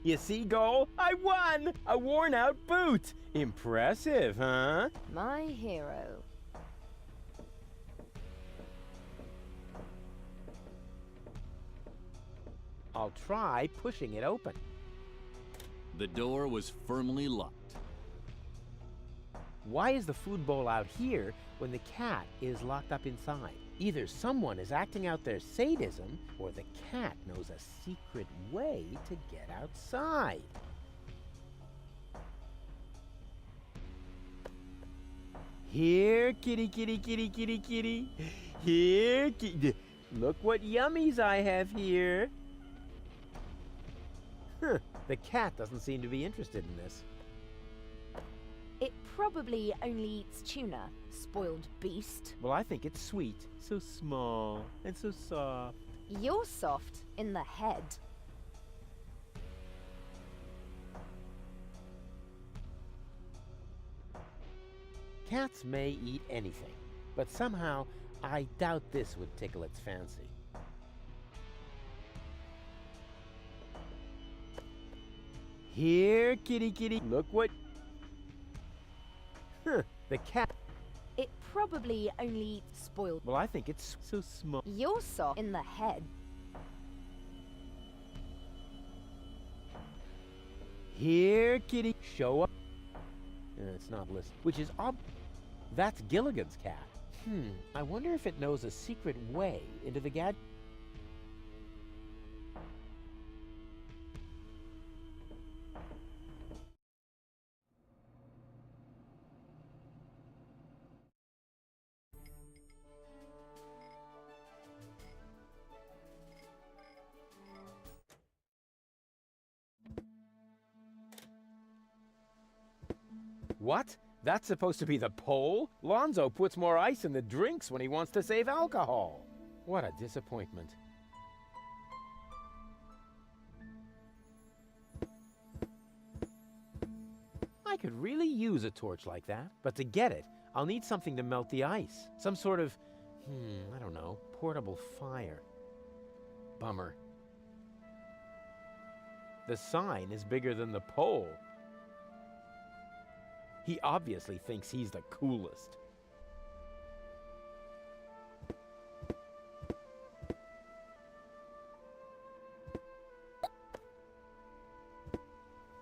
You see, Goal? I won! A worn-out boot! Impressive, huh? My hero. I'll try pushing it open. The door was firmly locked. Why is the food bowl out here when the cat is locked up inside? Either someone is acting out their sadism, or the cat knows a secret way to get outside. Here, kitty, kitty, kitty, kitty, kitty. Here, kitty. Look what yummies I have here. Huh, the cat doesn't seem to be interested in this. It probably only eats tuna, spoiled beast. Well, I think it's sweet. So small and so soft. You're soft in the head. Cats may eat anything, but somehow I doubt this would tickle its fancy. Here, kitty, kitty. Look what... Huh, the cat... It probably only eats spoiled... Well, I think it's so small. You're soft in the head. Here, kitty. Show up. It's not listening. Which is That's Gilligan's cat. I wonder if it knows a secret way into the gad... What? That's supposed to be the pole? Lonzo puts more ice in the drinks when he wants to save alcohol. What a disappointment. I could really use a torch like that, but to get it, I'll need something to melt the ice. Some sort of, I don't know, portable fire. Bummer. The sign is bigger than the pole. He obviously thinks he's the coolest.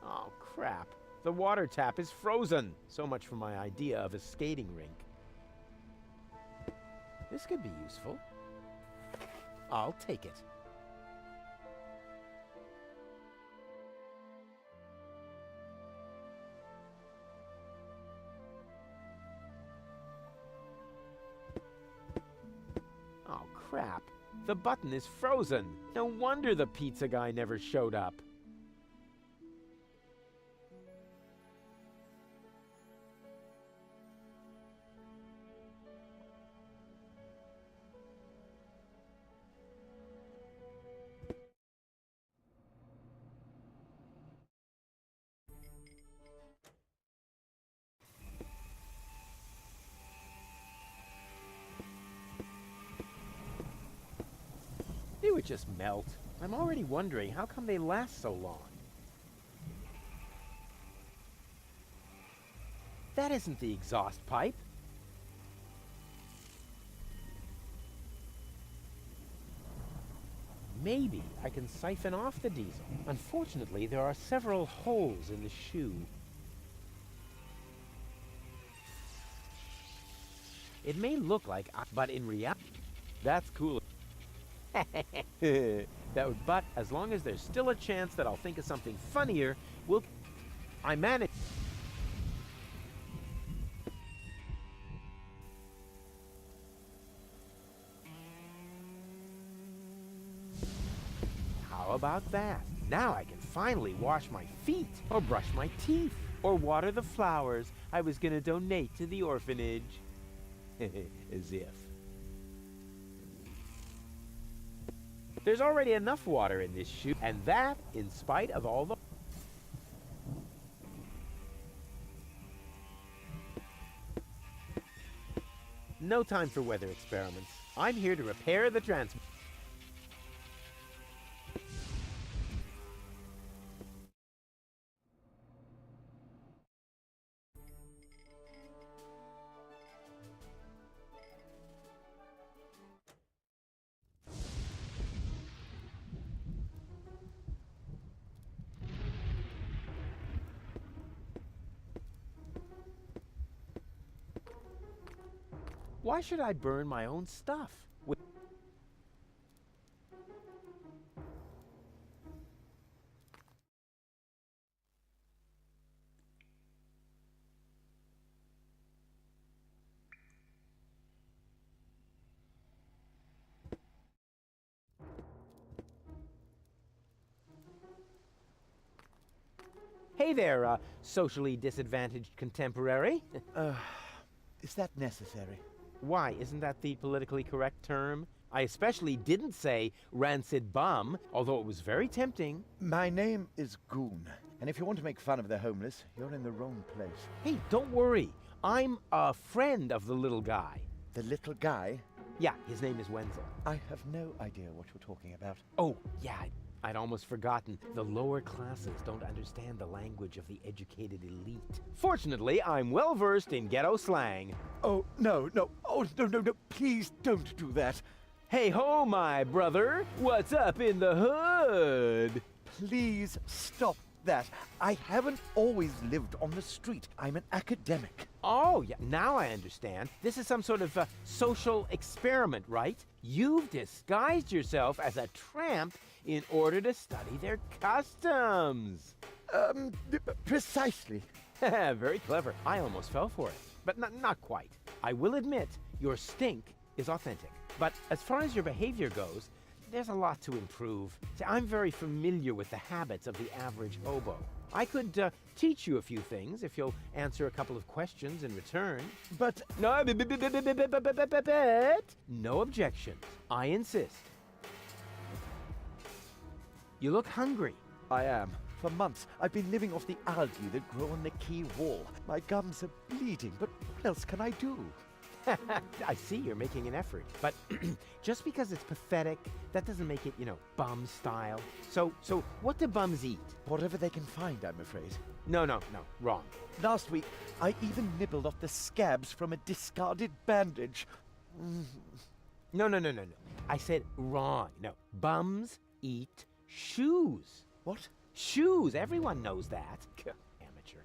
Oh, crap. The water tap is frozen. So much for my idea of a skating rink. This could be useful. I'll take it. Oh, crap. The button is frozen. No wonder the pizza guy never showed up. They would just melt. I'm already wondering, how come they last so long? That isn't the exhaust pipe. Maybe I can siphon off the diesel. Unfortunately, there are several holes in the shoe. It may look like, but in reality, that's cool. But as long as there's still a chance that I'll think of something funnier, I managed. How about that? Now I can finally wash my feet, or brush my teeth, or water the flowers I was gonna donate to the orphanage. As if. There's already enough water in this shoe, and that in spite of all the... No time for weather experiments. I'm here to repair the transmitter. Why should I burn my own stuff? Hey there, socially disadvantaged contemporary. Is that necessary? Why, isn't that the politically correct term? I especially didn't say rancid bum, although it was very tempting. My name is Goon, and if you want to make fun of the homeless, you're in the wrong place. Hey, don't worry. I'm a friend of the little guy. The little guy? Yeah, his name is Wenzel. I have no idea what you're talking about. Oh, yeah, I'd almost forgotten. The lower classes don't understand the language of the educated elite. Fortunately, I'm well versed in ghetto slang. Oh, no. Oh, no. Please don't do that. Hey ho, my brother. What's up in the hood? Please stop that. I haven't always lived on the street. I'm an academic. Oh, yeah, now I understand. This is some sort of social experiment, right? You've disguised yourself as a tramp in order to study their customs. Precisely. Very clever. I almost fell for it, but not quite. I will admit, your stink is authentic. But as far as your behavior goes, there's a lot to improve. See, I'm very familiar with the habits of the average hobo. I could teach you a few things if you'll answer a couple of questions in return. But... No objections. I insist. You look hungry. I am. For months, I've been living off the algae that grow on the quay wall. My gums are bleeding, but what else can I do? I see you're making an effort. But just because it's pathetic, that doesn't make it, bum style. So what do bums eat? Whatever they can find, I'm afraid. No, wrong. Last week, I even nibbled off the scabs from a discarded bandage. No. I said wrong. No, bums eat shoes. What? Shoes. Everyone knows that. Amateur.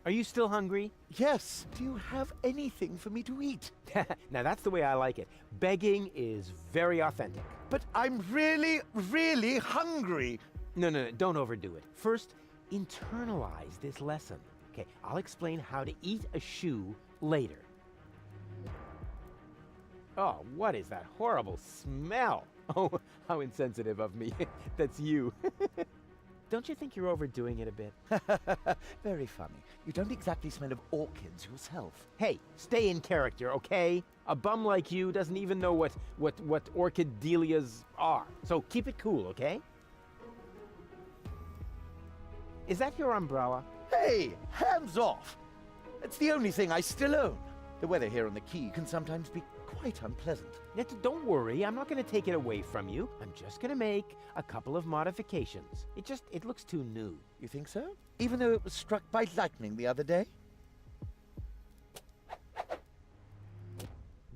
Are you still hungry? Yes. Do you have anything for me to eat? Now that's the way I like it. Begging is very authentic. But I'm really, really hungry. No, don't overdo it. First, internalize this lesson. Okay, I'll explain how to eat a shoe later. Oh, what is that horrible smell? Oh, how insensitive of me. That's you. Don't you think you're overdoing it a bit? Very funny. You don't exactly smell of orchids yourself. Hey, stay in character, okay? A bum like you doesn't even know what orchid dahlias are. So keep it cool, okay? Is that your umbrella? Hey, hands off! It's the only thing I still own. The weather here on the quay can sometimes be quite unpleasant. Don't worry, I'm not going to take it away from you. I'm just going to make a couple of modifications. It looks too new. You think so? Even though it was struck by lightning the other day?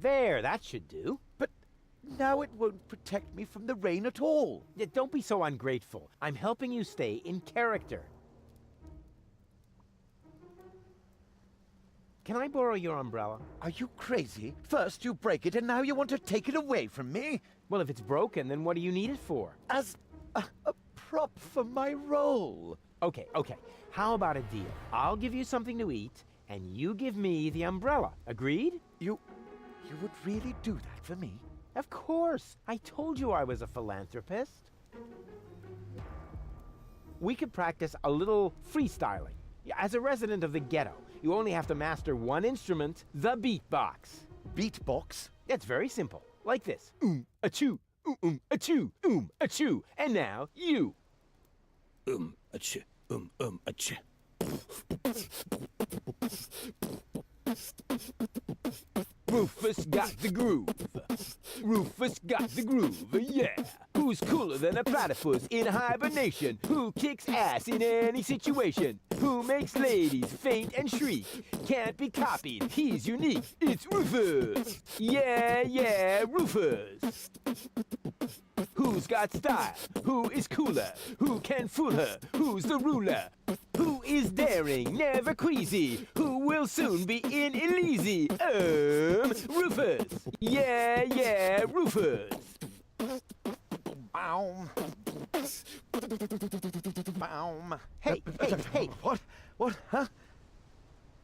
There, that should do. But now it won't protect me from the rain at all. Don't be so ungrateful. I'm helping you stay in character. Can I borrow your umbrella? Are you crazy? First you break it, and now you want to take it away from me? Well, if it's broken, then what do you need it for? As a prop for my role. Okay. How about a deal? I'll give you something to eat, and you give me the umbrella. Agreed? You would really do that for me? Of course. I told you I was a philanthropist. We could practice a little freestyling. As a resident of the ghetto, you only have to master one instrument, the beatbox. Beatbox? It's very simple. Like this. Achoo, achoo, achoo. And now, you. Achoo, achoo. Rufus got the groove. Rufus got the groove, yeah. Who's cooler than a platypus in hibernation? Who kicks ass in any situation? Who makes ladies faint and shriek? Can't be copied, he's unique. It's Rufus. Yeah, Rufus. Who's got style? Who is cooler? Who can fool her? Who's the ruler? Who is daring, never queasy? Who will soon be in Elysium? Rufus. Yeah, Rufus. Baum. Baum. Hey. What? Huh?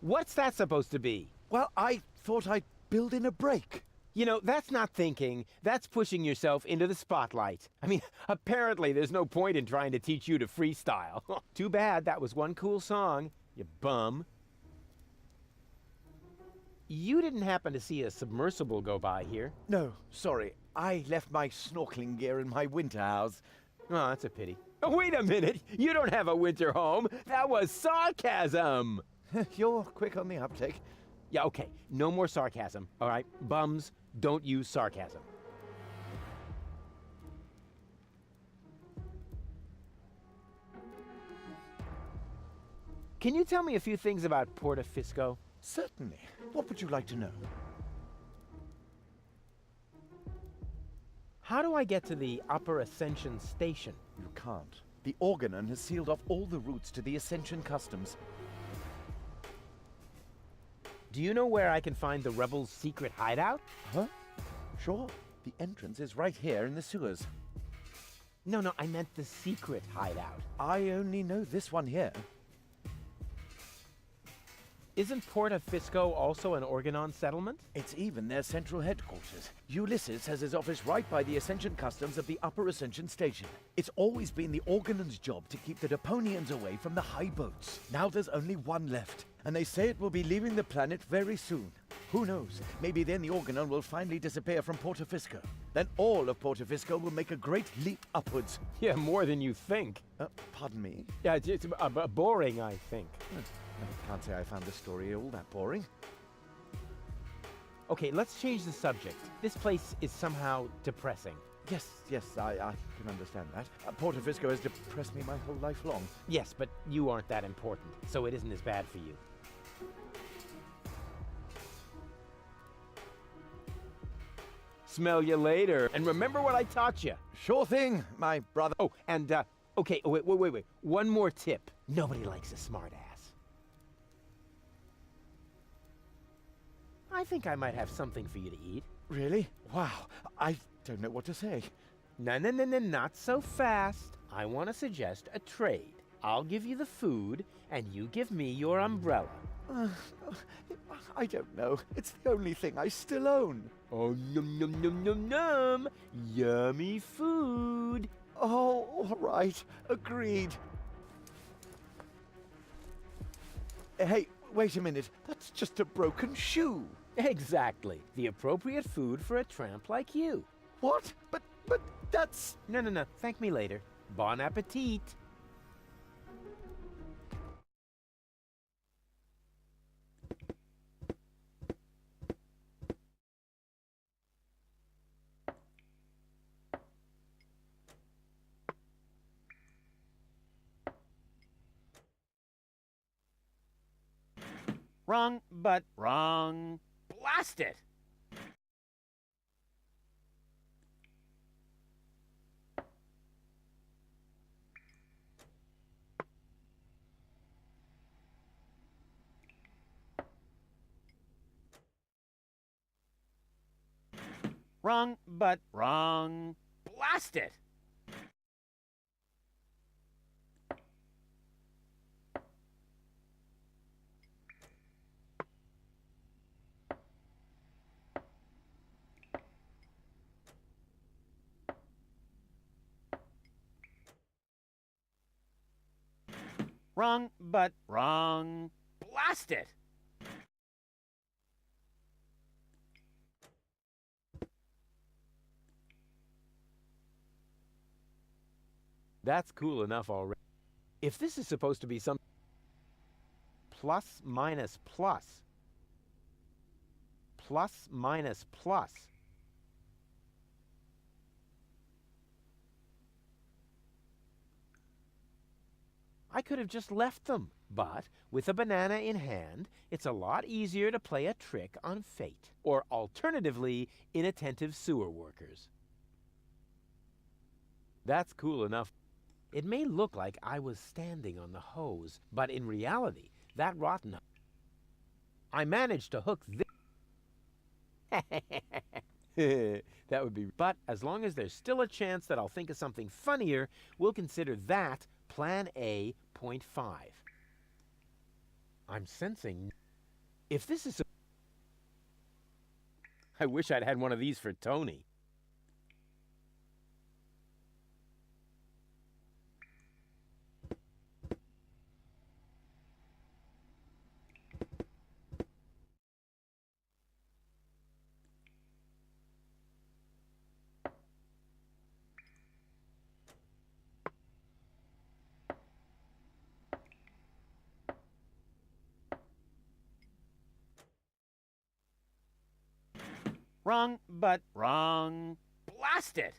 What's that supposed to be? Well, I thought I'd build in a break. You know, that's not thinking. That's pushing yourself into the spotlight. I mean, apparently there's no point in trying to teach you to freestyle. Too bad that was one cool song, you bum. You didn't happen to see a submersible go by here? No, sorry. I left my snorkeling gear in my winter house. Oh, that's a pity. Oh, wait a minute! You don't have a winter home! That was sarcasm! You're quick on the uptake. Yeah, okay. No more sarcasm, all right? Bums, don't use sarcasm. Can you tell me a few things about Portafisco? Certainly. What would you like to know? How do I get to the Upper Ascension Station? You can't. The Organon has sealed off all the routes to the Ascension Customs. Do you know where I can find the rebels' secret hideout? Huh? Sure. The entrance is right here in the sewers. No, I meant the secret hideout. I only know this one here. Isn't Portafisco also an Organon settlement? It's even their central headquarters. Ulysses has his office right by the Ascension Customs of the Upper Ascension Station. It's always been the Organon's job to keep the Deponians away from the high boats. Now there's only one left, and they say it will be leaving the planet very soon. Who knows? Maybe then the Organon will finally disappear from Portafisco. Then all of Portafisco will make a great leap upwards. Yeah, more than you think. Pardon me? Yeah, it's boring, I think. I can't say I found the story all that boring. Okay, let's change the subject. This place is somehow depressing. Yes, I can understand that. Portafisco has depressed me my whole life long. Yes, but you aren't that important, so it isn't as bad for you. Smell you later. And remember what I taught you. Sure thing, my brother. Oh, and, okay, wait. One more tip. Nobody likes a smartass. I think I might have something for you to eat. Really? Wow, I don't know what to say. No, not so fast. I want to suggest a trade. I'll give you the food, and you give me your umbrella. I don't know. It's the only thing I still own. Oh, num. Yummy food. Oh, all right. Agreed. Hey, wait a minute. That's just a broken shoe. Exactly. The appropriate food for a tramp like you. What? But that's... No. Thank me later. Bon appetit. Wrong, but wrong. Blast it! Wrong, but wrong. Blast it! Wrong, but wrong. Blast it! That's cool enough already. If this is supposed to be some plus minus plus, plus minus plus, I could have just left them, but with a banana in hand, it's a lot easier to play a trick on fate, or alternatively, inattentive sewer workers. That's cool enough. It may look like I was standing on the hose, but in reality, that rotten... I managed to hook this... That would be... But as long as there's still a chance that I'll think of something funnier, we'll consider that Plan A, point 5. I'm sensing... If this is... I wish I'd had one of these for Tony. Wrong, but wrong. Blast it!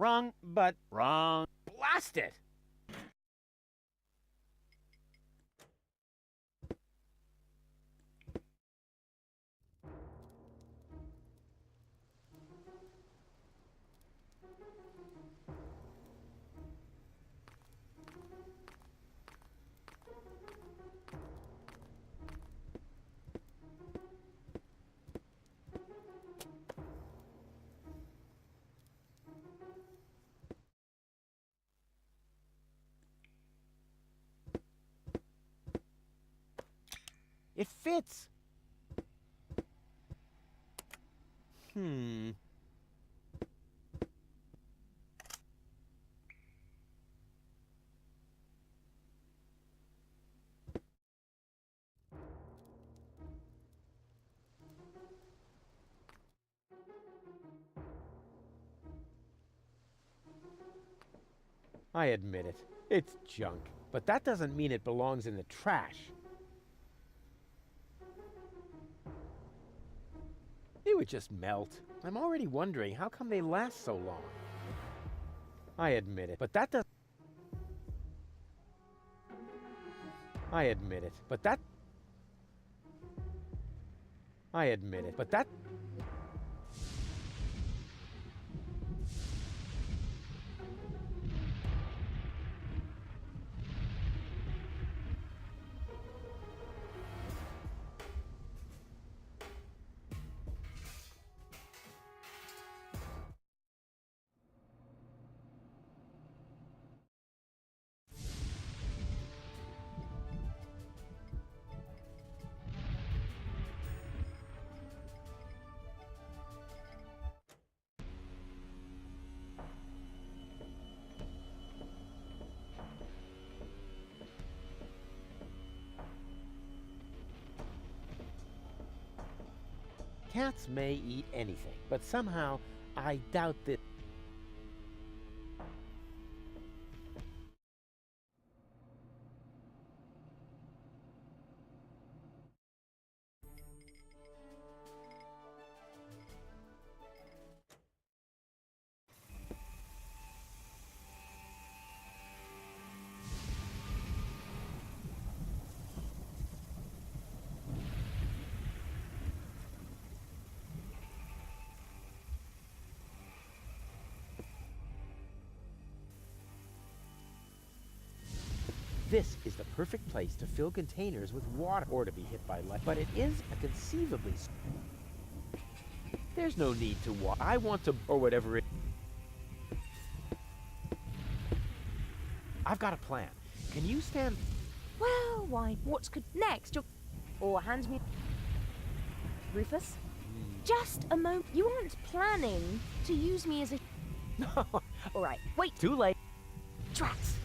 Wrong, but wrong. Blast it! It fits. I admit it. It's junk. But that doesn't mean it belongs in the trash. It would just melt. I'm already wondering how come they last so long. I admit it, but that does... I admit it, but that... I admit it, but that... Cats may eat anything, but somehow I doubt that... This is the perfect place to fill containers with water or to be hit by light, but it is a conceivably... There's no need to walk. I want to... or whatever it... I've got a plan. Can you stand... Well, why? What's good next? Or hand me... Rufus? Just a moment. You aren't planning to use me as a... No. All right, wait. Too late. Tracks.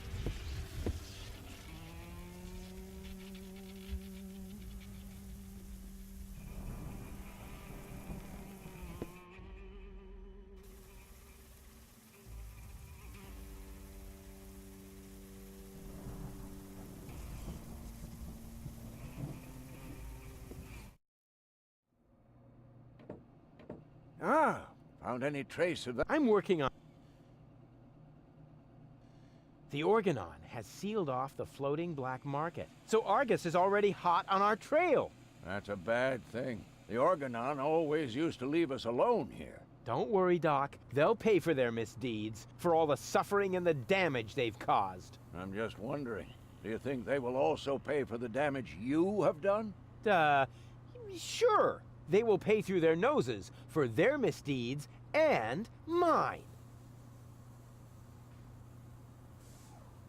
Ah, found any trace of that? I'm working on... The Organon has sealed off the floating black market, so Argus is already hot on our trail. That's a bad thing. The Organon always used to leave us alone here. Don't worry, Doc. They'll pay for their misdeeds, for all the suffering and the damage they've caused. I'm just wondering, do you think they will also pay for the damage you have done? Sure. They will pay through their noses for their misdeeds and mine.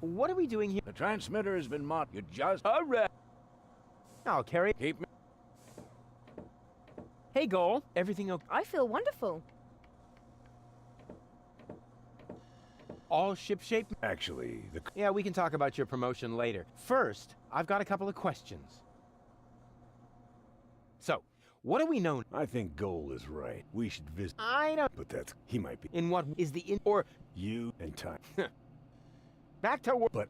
What are we doing here? The transmitter has been You just... All right. I'll carry... Keep me... Hey, Goal. Everything okay? I feel wonderful. All shipshape? Actually, Yeah, we can talk about your promotion later. First, I've got a couple of questions. So, what do we know? I think Goal is right. We should visit. I know. But that's... He might be... In what is the or... You and time. Back to work. But,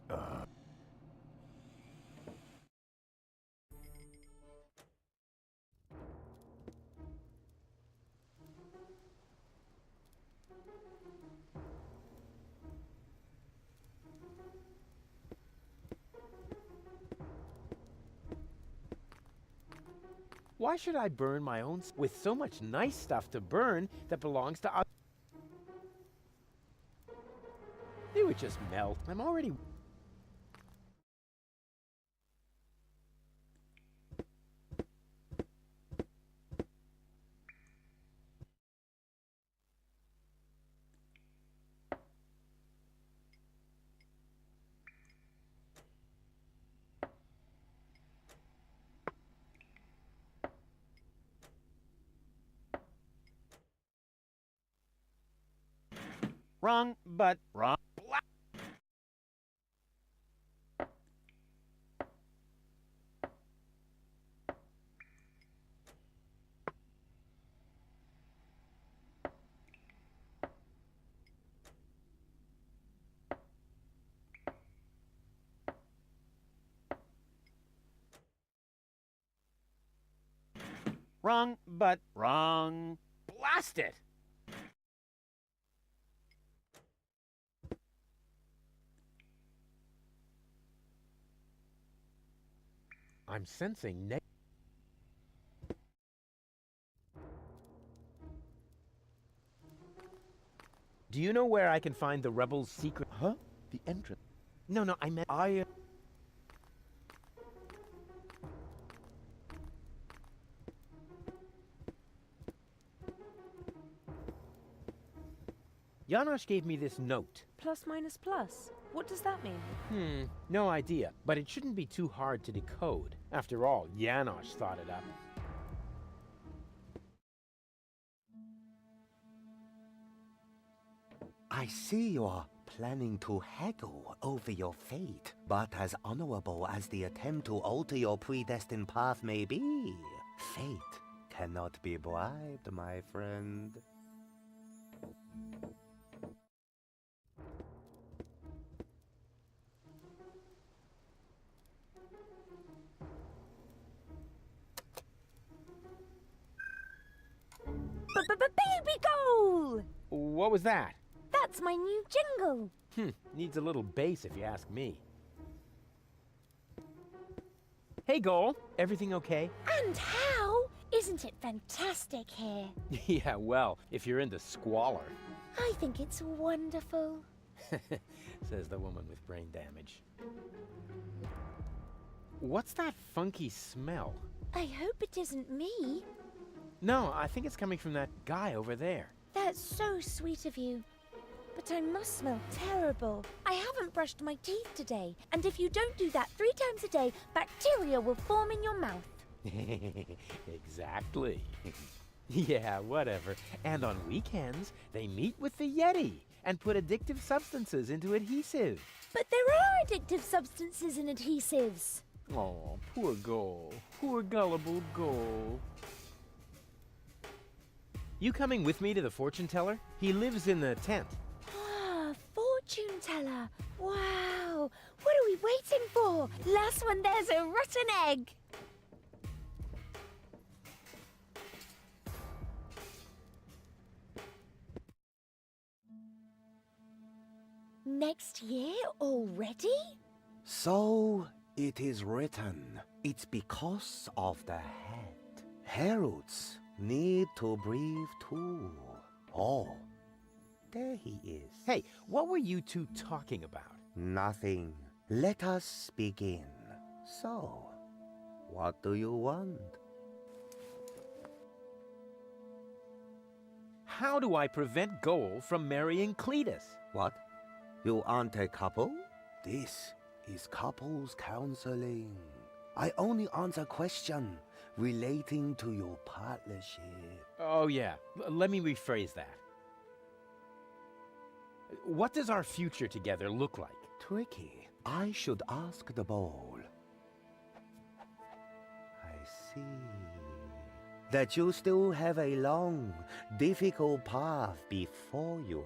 Why should I burn my own with so much nice stuff to burn that belongs to others? They would just melt. I'm already... Wrong, but wrong. Wrong, but wrong. Blast it! I'm sensing Do you know where I can find the rebels' secret? Huh? The entrance? No, I meant... Janosch gave me this note. Plus minus plus. What does that mean? No idea, but it shouldn't be too hard to decode. After all, Janosch thought it up. I see you are planning to haggle over your fate, but as honorable as the attempt to alter your predestined path may be, fate cannot be bribed, my friend. Baby goal! What was that? That's my new jingle. Needs a little bass if you ask me. Hey, Goal. Everything okay? And how? Isn't it fantastic here? Yeah, well, if you're into squalor. I think it's wonderful. Says the woman with brain damage. What's that funky smell? I hope it isn't me. No, I think it's coming from that guy over there. That's so sweet of you. But I must smell terrible. I haven't brushed my teeth today, and if you don't do that 3 times a day, bacteria will form in your mouth. Exactly. Yeah, whatever. And on weekends, they meet with the Yeti and put addictive substances into adhesive. But there are addictive substances in adhesives. Oh, poor Goal. Poor gullible Goal. You coming with me to the fortune teller? He lives in the tent. Ah, fortune teller. Wow. What are we waiting for? Last one, there's a rotten egg. Next year already? So it is written. It's because of the head. Heralds need to breathe too. Oh, there he is. Hey, what were you two talking about? Nothing. Let us begin. So, what do you want? How do I prevent Goal from marrying Cletus? What? You aren't a couple? This is couples counseling. I only answer questions relating to your partnership. Oh, yeah. Let me rephrase that. What does our future together look like? Tricky. I should ask the bowl. I see. That you still have a long, difficult path before you.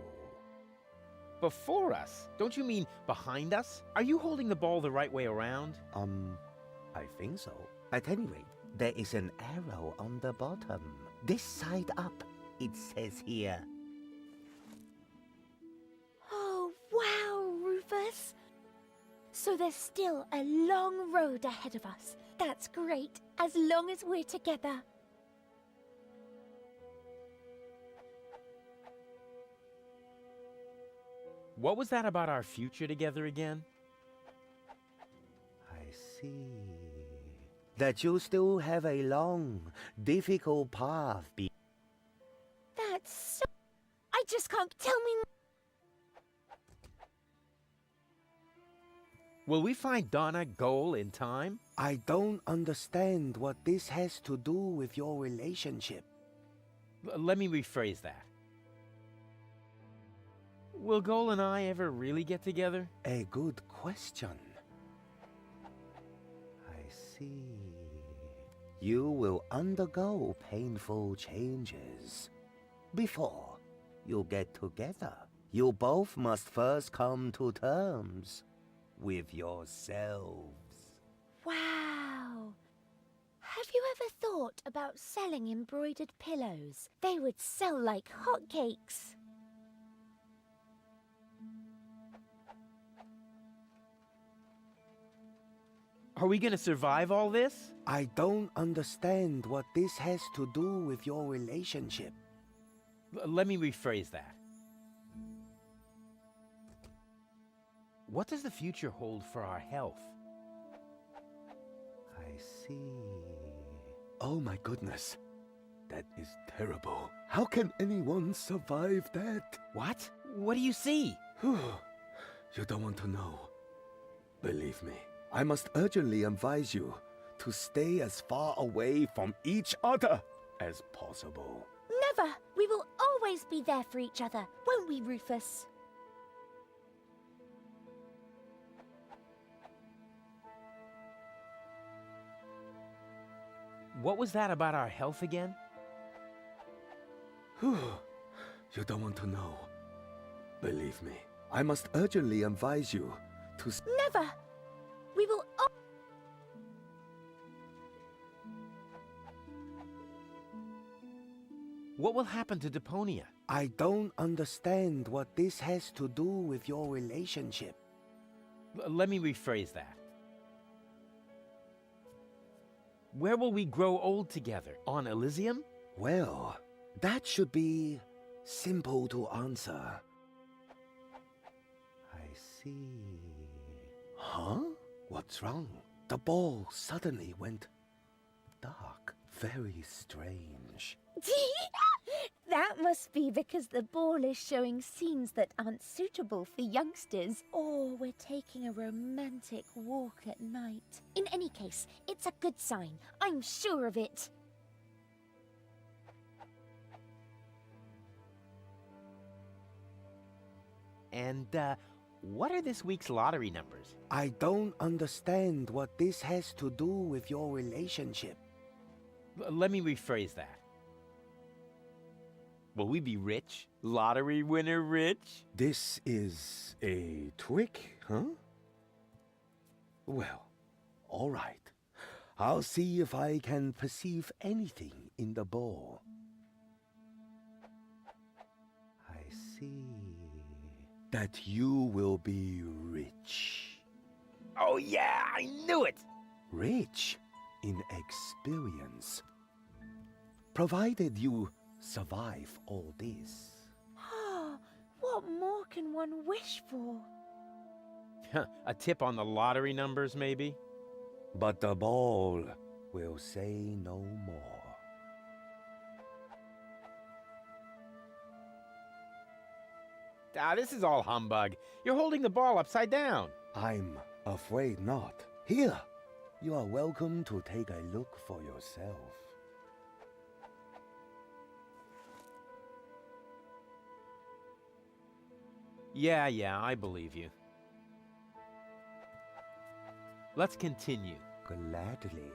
Before us? Don't you mean behind us? Are you holding the ball the right way around? I think so. At any rate, there is an arrow on the bottom. This side up, it says here. Oh, wow, Rufus. So there's still a long road ahead of us. That's great, as long as we're together. What was that about our future together again? I see. That you still have a long, difficult path That's so... I just can't tell me... Will we find Donna Goal in time? I don't understand what this has to do with your relationship. Let me rephrase that. Will Goal and I ever really get together? A good question. I see. You will undergo painful changes. Before you get together, you both must first come to terms with yourselves. Wow. Have you ever thought about selling embroidered pillows? They would sell like hotcakes. Are we gonna survive all this? I don't understand what this has to do with your relationship. Let me rephrase that. What does the future hold for our health? I see. Oh my goodness. That is terrible. How can anyone survive that? What? What do you see? You don't want to know. Believe me, I must urgently advise you to stay as far away from each other as possible. Never! We will always be there for each other, won't we, Rufus? What was that about our health again? You don't want to know. Believe me, I must urgently advise you to... Never! We will... What will happen to Deponia? I don't understand what this has to do with your relationship. Let me rephrase that. Where will we grow old together? On Elysium? Well, that should be simple to answer. I see. Huh? What's wrong? The ball suddenly went dark. Very strange. That must be because the ball is showing scenes that aren't suitable for youngsters. Or we're taking a romantic walk at night. In any case, it's a good sign. I'm sure of it. And, what are this week's lottery numbers? I don't understand what this has to do with your relationship. Let me rephrase that. Will we be rich? Lottery winner rich? This is a trick, huh? Well, all right. I'll see if I can perceive anything in the ball. I see. that you will be rich. Oh yeah, I knew it! Rich in experience. Provided you survive all this. What more can one wish for? A tip on the lottery numbers, maybe? But the ball will say no more. Ah, this is all humbug. You're holding the ball upside down. I'm afraid not. Here, you are welcome to take a look for yourself. Yeah, I believe you. Let's continue. Gladly.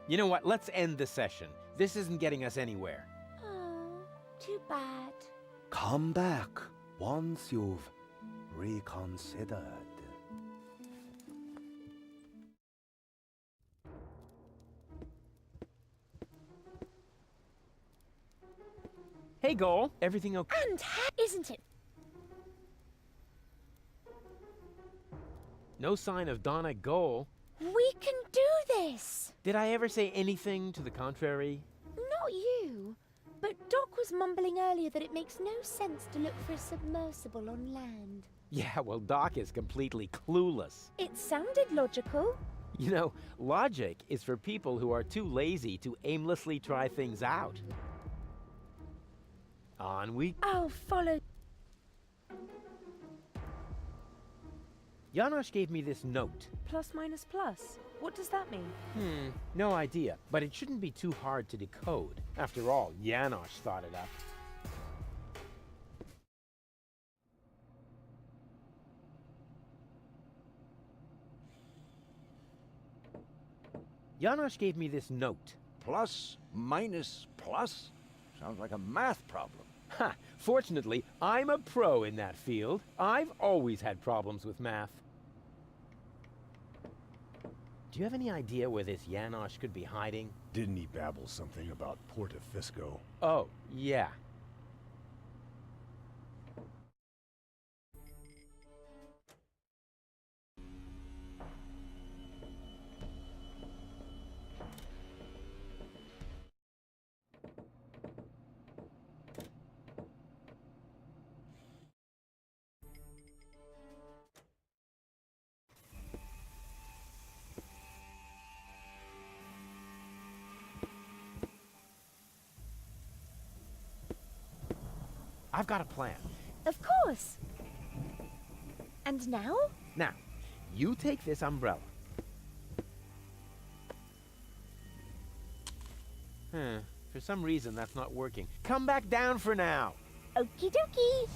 You know what? Let's end the session. This isn't getting us anywhere. Oh, too bad. Come back once you've reconsidered. Hey, Goal. Everything okay? And isn't it? No sign of Donna Goal. We can do this! Did I ever say anything to the contrary? Not you. But Doc was mumbling earlier that it makes no sense to look for a submersible on land. Yeah, well, Doc is completely clueless. It sounded logical. You know, logic is for people who are too lazy to aimlessly try things out. On we... I'll follow. Janosch gave me this note. Plus minus plus. What does that mean? No idea, but it shouldn't be too hard to decode. After all, Janosch thought it up. Janosch gave me this note. Plus, minus, plus? Sounds like a math problem. Ha! Fortunately, I'm a pro in that field. I've always had problems with math. Do you have any idea where this Janosch could be hiding? Didn't he babble something about Portofisco? Oh, yeah. I've got a plan. Of course. And now? Now, you take this umbrella. For some reason, that's not working. Come back down for now. Okie dokie.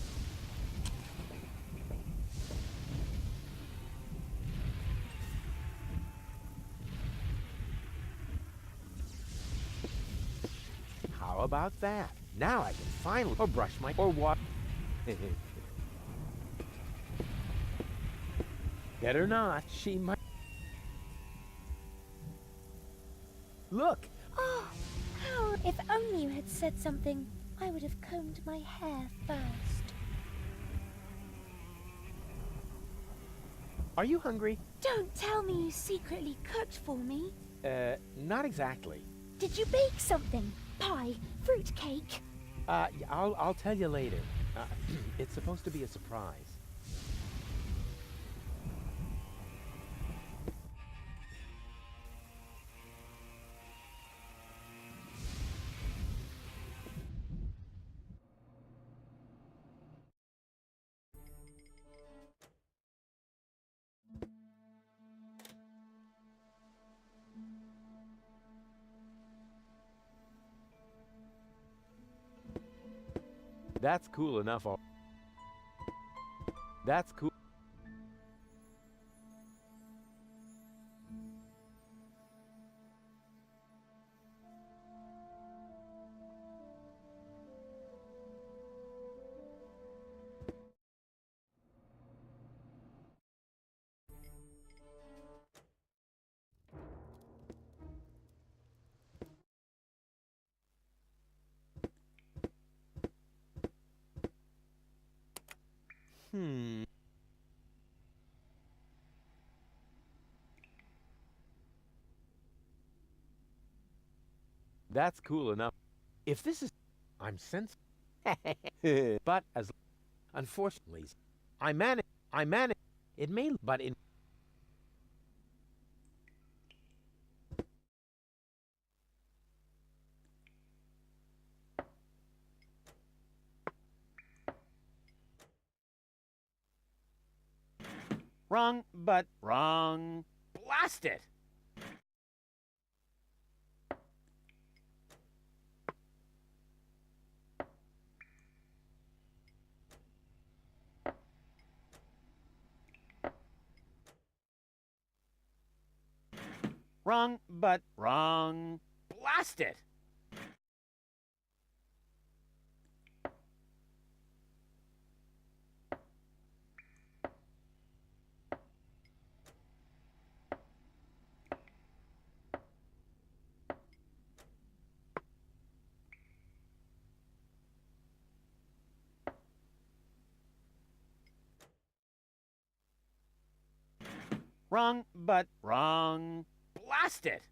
How about that? Now I can finally brush my or what? Better not. She might. Look. Oh, how? If only you had said something, I would have combed my hair first. Are you hungry? Don't tell me you secretly cooked for me. Not exactly. Did you bake something? Pie? Fruit cake? I'll tell you later. It's supposed to be a surprise. That's cool enough. That's cool. That's cool enough. If this is... I'm sensitive. But as... Unfortunately, I manage... It may... But in... Wrong, but wrong. Blast it! Wrong, but wrong. Blast it! Wrong, but wrong. Blast it!